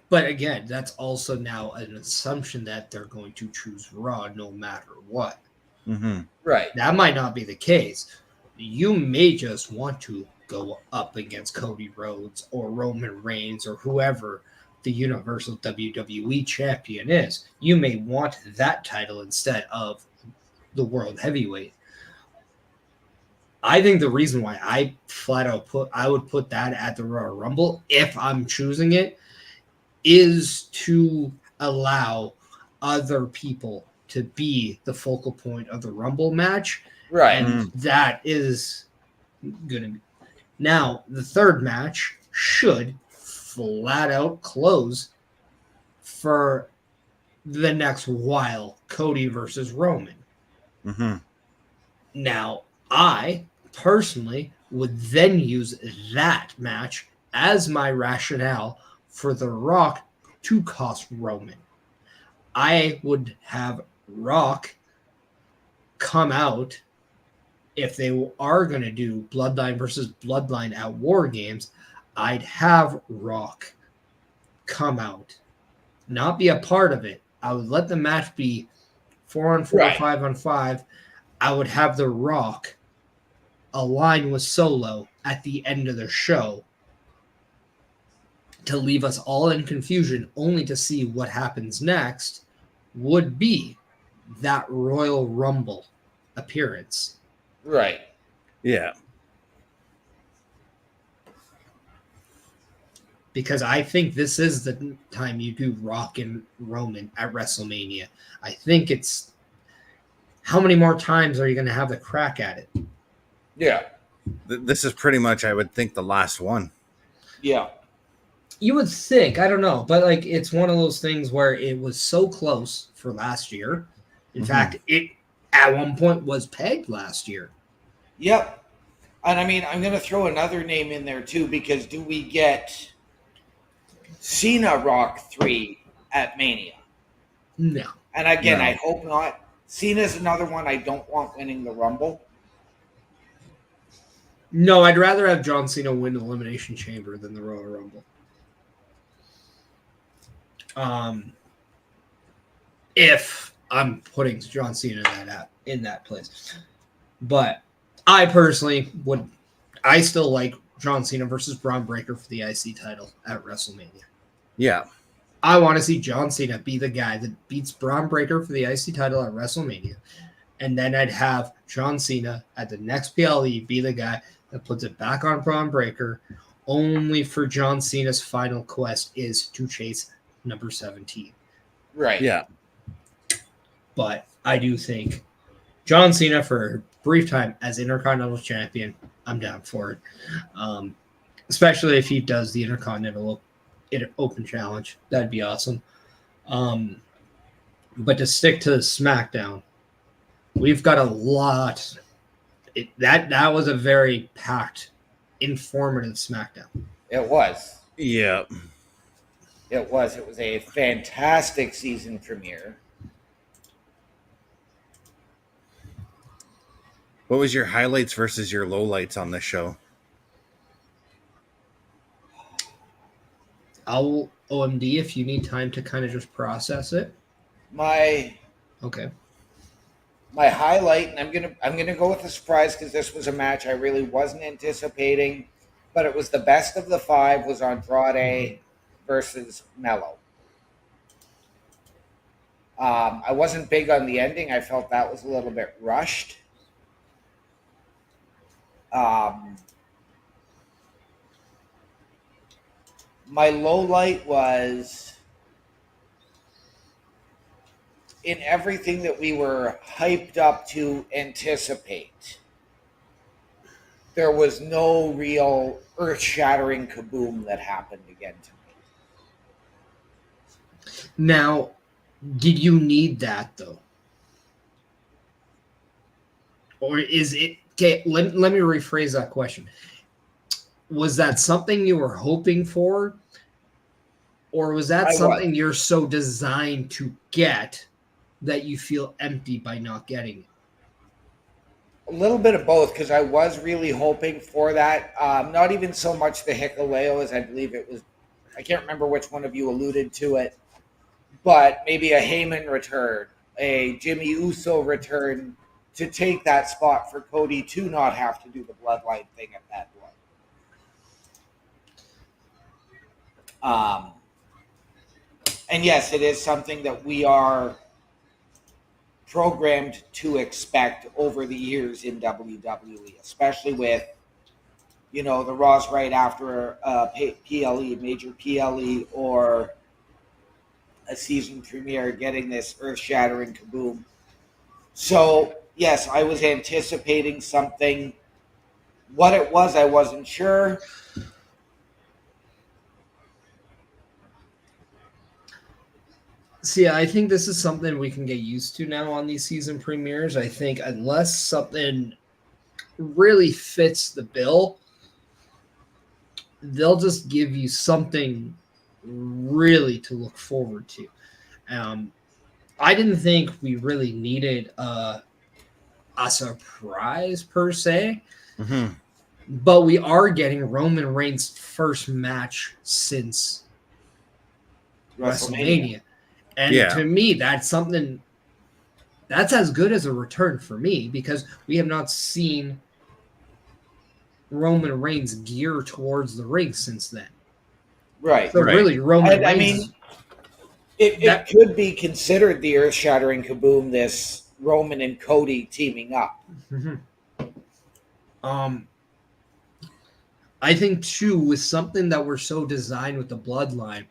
But again, that's also now an assumption that they're going to choose Raw no matter what. Mm-hmm. Right. That might not be the case. You may just want to go up against Cody Rhodes or Roman Reigns or whoever the Universal WWE Champion is. You may want that title instead of the World Heavyweight. I think the reason why I flat out would put that at the Royal Rumble if I'm choosing it is to allow other people to be the focal point of the Rumble match. Right. And that is going to be. Now, the third match should flat out close for the next while, Cody versus Roman. Mm-hmm. Now, I personally would then use that match as my rationale for The Rock to cost Roman. I would have Rock come out if they are going to do Bloodline versus Bloodline at War Games. I'd have Rock come out, not be a part of it. I would let the match be 4-on-4, 5-on-5. I would have The Rock align with Solo at the end of the show to leave us all in confusion, only to see what happens next would be that Royal Rumble appearance. Right. Yeah. Because I think this is the time you do Rock and Roman at WrestleMania. I think it's how many more times are you going to have the crack at it? Yeah. This is pretty much, I would think, the last one. Yeah. You would think, I don't know, but like it's one of those things where it was so close for last year. In fact, it at one point was pegged last year. Yep. And I mean, I'm going to throw another name in there too, because do we get Cena Rock 3 at Mania? No. And again, No. I hope not. Cena's another one I don't want winning the Rumble. No, I'd rather have John Cena win the Elimination Chamber than the Royal Rumble. If I'm putting John Cena in that place. But I personally would. I still like John Cena versus Braun Breaker for the IC title at WrestleMania. Yeah. I want to see John Cena be the guy that beats Braun Breaker for the IC title at WrestleMania. And then I'd have John Cena at the next PLE be the guy that puts it back on Braun Breaker, only for John Cena's final quest is to chase number 17. Right. Yeah. But I do think John Cena for a brief time as Intercontinental Champion, I'm down for it. Especially if he does the Intercontinental Open Challenge. That'd be awesome. But to stick to SmackDown, we've got a lot. That was a very packed, informative SmackDown. It was. Yeah. It was. It was a fantastic season premiere. What was your highlights versus your lowlights on this show? I'll OMD if you need time to kind of just process it. Okay. My highlight, and I'm gonna go with a surprise because this was a match I really wasn't anticipating, but it was the best of the 5, was Andrade versus Mello. I wasn't big on the ending. I felt that was a little bit rushed. My low light was in everything that we were hyped up to anticipate. There was no real earth-shattering kaboom that happened again tonight. Now, did you need that though? Or is it okay? Let me rephrase that question. Was that something you were hoping for? Or was that something you're so designed to get that you feel empty by not getting it? A little bit of both, because I was really hoping for that. Not even so much the Hikuleo, as I believe it was. I can't remember which one of you alluded to it, but maybe a Heyman return, a Jimmy Uso return to take that spot for Cody to not have to do the bloodline thing at that point. And yes, it is something that we are programmed to expect over the years in WWE, especially with, the Raws right after a PLE, major PLE, or a season premiere getting this earth-shattering kaboom. So, yes, I was anticipating something. What it was, I wasn't sure. See, I think this is something we can get used to now on these season premieres. I think unless something really fits the bill, they'll just give you something really to look forward to. I didn't think we really needed a surprise per se, but we are getting Roman Reigns' first match since WrestleMania. And to me, that's something that's as good as a return for me, because we have not seen Roman Reigns gear towards the ring since then. Right. So really, Roman Reigns. I mean, it could be considered the earth-shattering kaboom, this Roman and Cody teaming up. I think, too, with something that we're so designed with the bloodline,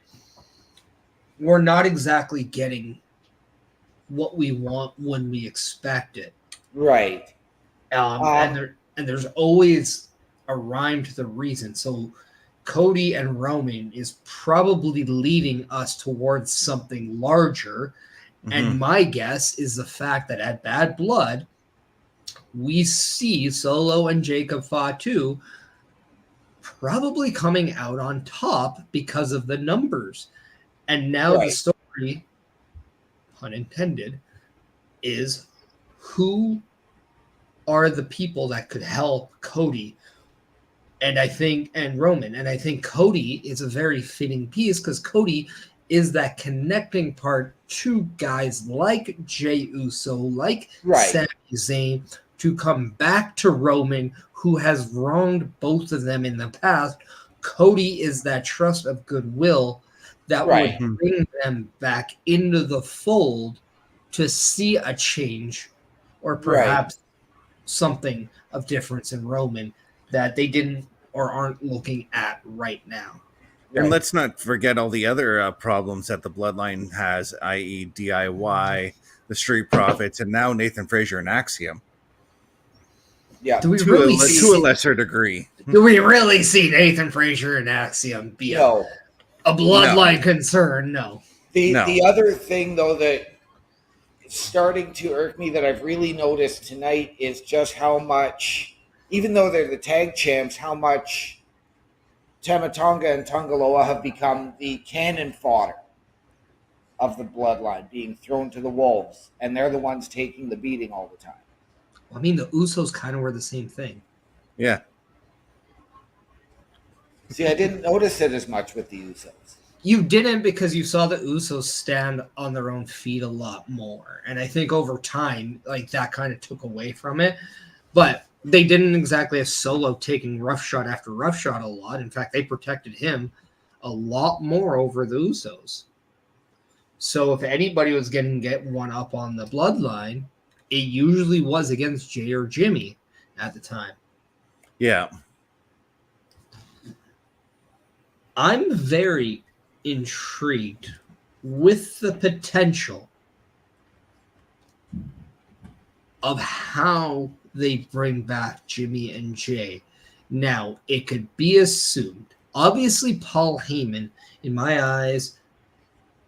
we're not exactly getting what we want when we expect it. Right. And there's always a rhyme to the reason. So Cody and Roman is probably leading us towards something larger. And my guess is the fact that at Bad Blood, we see Solo and Jacob Fatu probably coming out on top because of the numbers. And now the story, pun intended, is who are the people that could help Cody and Roman. And I think Cody is a very fitting piece because Cody is that connecting part to guys like Jey Uso, like Sami Zayn, to come back to Roman, who has wronged both of them in the past. Cody is that trust of goodwill that would bring them back into the fold to see a change or perhaps something of difference in Roman that they didn't or aren't looking at right now. And let's not forget all the other problems that the Bloodline has, i.e. DIY, the Street Profits, and now Nathan Frazier and Axiom. Yeah, to a lesser degree. Do we really see Nathan Frazier and Axiom be a Bloodline concern? No. The other thing, though, that is starting to irk me that I've really noticed tonight is just how much, even though they're the tag champs, how much Tama Tonga and Tongaloa have become the cannon fodder of the Bloodline, being thrown to the wolves, and they're the ones taking the beating all the time. I mean, the Usos kind of were the same thing. Yeah. See, I didn't notice it as much with the Usos. You didn't because you saw the Usos stand on their own feet a lot more. And I think over time, like, that kind of took away from it. But they didn't exactly have Solo taking roughshod after roughshod a lot. In fact, they protected him a lot more over the Usos. So if anybody was going to get one up on the Bloodline, it usually was against Jay or Jimmy at the time. Yeah. I'm very intrigued with the potential of how they bring back Jimmy and Jay. Now, it could be assumed. Obviously, Paul Heyman, in my eyes,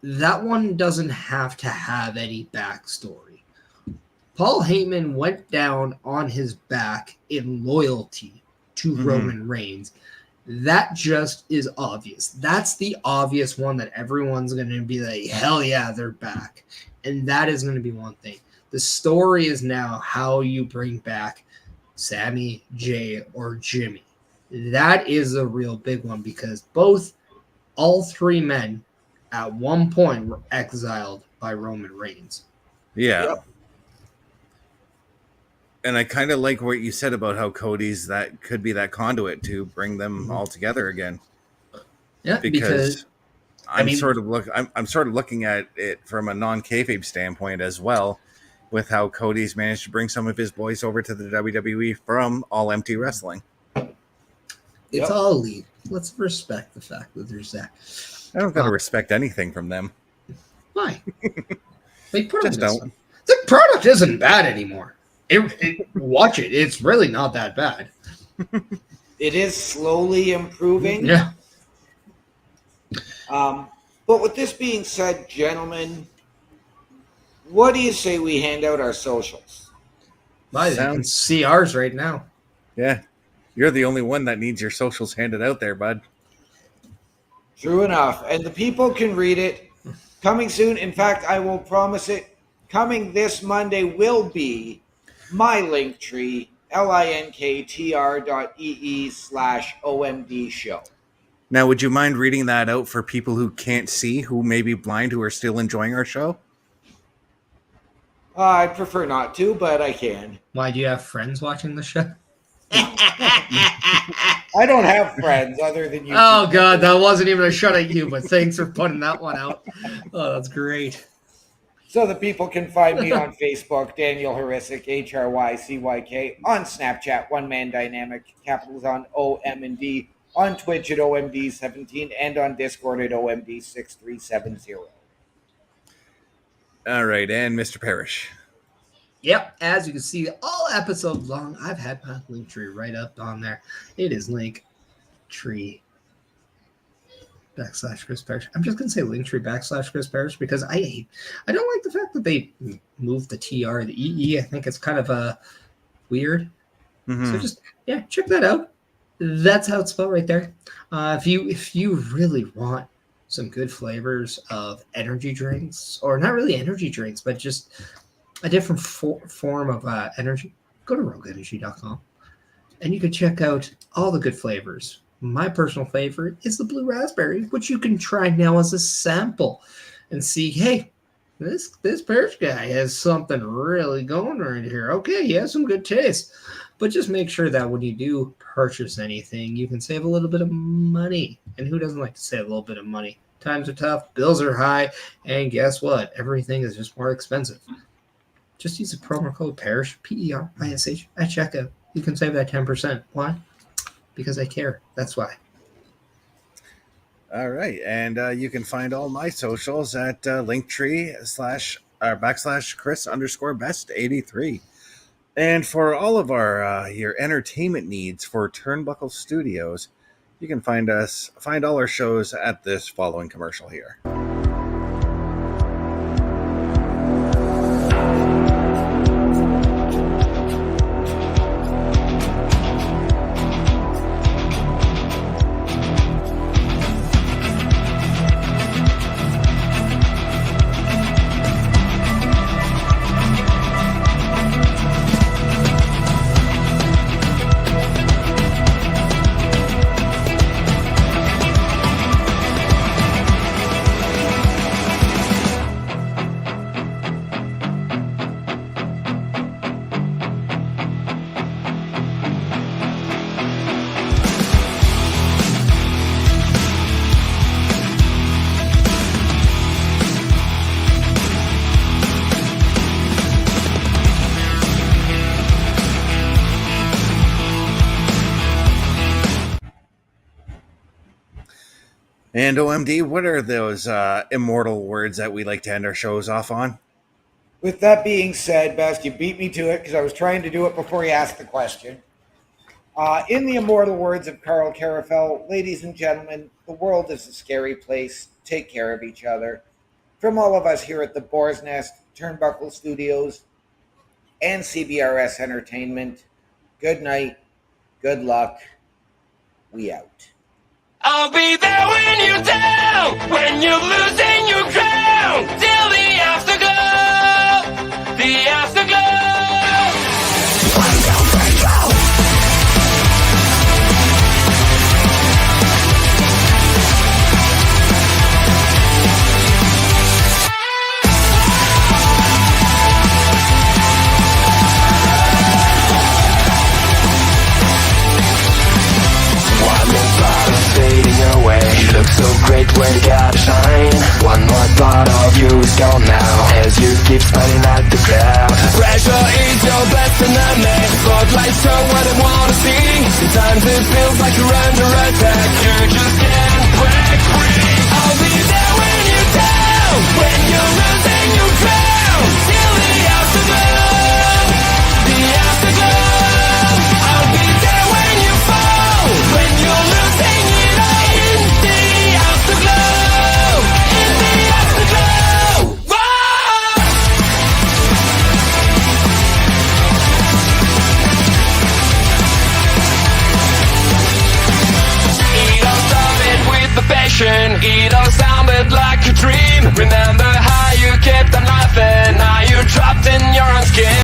that one doesn't have to have any backstory. Paul Heyman went down on his back in loyalty to Roman Reigns. That just is obvious. That's the obvious one that everyone's going to be like, hell yeah, they're back. And that is going to be one thing. The story is now how you bring back Sammy, Jay, or Jimmy. That is a real big one because all three men at one point were exiled by Roman Reigns. Yeah. Yep. And I kind of like what you said about how Cody's that could be that conduit to bring them all together again. Yeah, because I'm sort of looking at it from a non-kayfabe standpoint as well, with how Cody's managed to bring some of his boys over to the WWE from All Empty Wrestling. It's all elite. Let's respect the fact that there's that. I don't gotta respect anything from them. Why? Just don't. The product isn't bad anymore. Watch it. It's really not that bad. It is slowly improving. Yeah. But with this being said, gentlemen, what do you say we hand out our socials? You can see ours right now. Yeah. You're the only one that needs your socials handed out there, bud. True enough. And the people can read it. Coming soon. In fact, I will promise it. Coming this Monday will be my Linktree, linktr.ee/OMD show. Now, would you mind reading that out for people who can't see, who may be blind, who are still enjoying our show? I prefer not to, but I can. Why, do you have friends watching the show? I don't have friends other than you. Oh, God, that wasn't even a shot at you, but thanks for putting that one out. Oh, that's great. So the people can find me on Facebook, Daniel Harisic, HRYCYK, on Snapchat, One Man Dynamic, capitals on OM&D, on Twitch at OMD17, and on Discord at OMD6370. All right, and Mr. Parrish. Yep, as you can see, all episodes long, I've had my Linktree right up on there. It is Linktree /Chris Parrish. I'm just gonna say Linktree /Chris Parrish because I don't like the fact that they moved the TR, the EE. I think it's kind of a weird. Mhm. So just check that out. That's how it's spelled right there. If you really want some good flavors of energy drinks, or not really energy drinks, but just a different form of energy, go to rogueenergy.com and you can check out all the good flavors. My personal favorite is the blue raspberry, which you can try now as a sample and see, hey, this Parrish guy has something really going right here. Okay, he has some good taste. But just make sure that when you do purchase anything, you can save a little bit of money. And who doesn't like to save a little bit of money? Times are tough, bills are high, and guess what? Everything is just more expensive. Just use the promo code PARISH, PERISH, at checkout. You can save that 10%. Why? Because I care. That's why. All right. And you can find all my socials at linktree/Chris_best83. And for all of our your entertainment needs for Turnbuckle Studios, you can find all our shows at this following commercial here. And OMD, what are those immortal words that we like to end our shows off on? With that being said, Best, you beat me to it because I was trying to do it before you asked the question. In the immortal words of Carl Carafel, ladies and gentlemen, the world is a scary place. Take care of each other. From all of us here at the Boar's Nest, Turnbuckle Studios, and CBRS Entertainment, good night, good luck, we out. I'll be there when you're down, when you're losing your crown, till the afterglow, the afterglow. Fading away, you look so great when you gotta shine. One more part of you is gone now, as you keep smiling at the crowd. Pressure is your best enemy, spotlights show what I wanna see. Sometimes it feels like you're under attack, you're just getting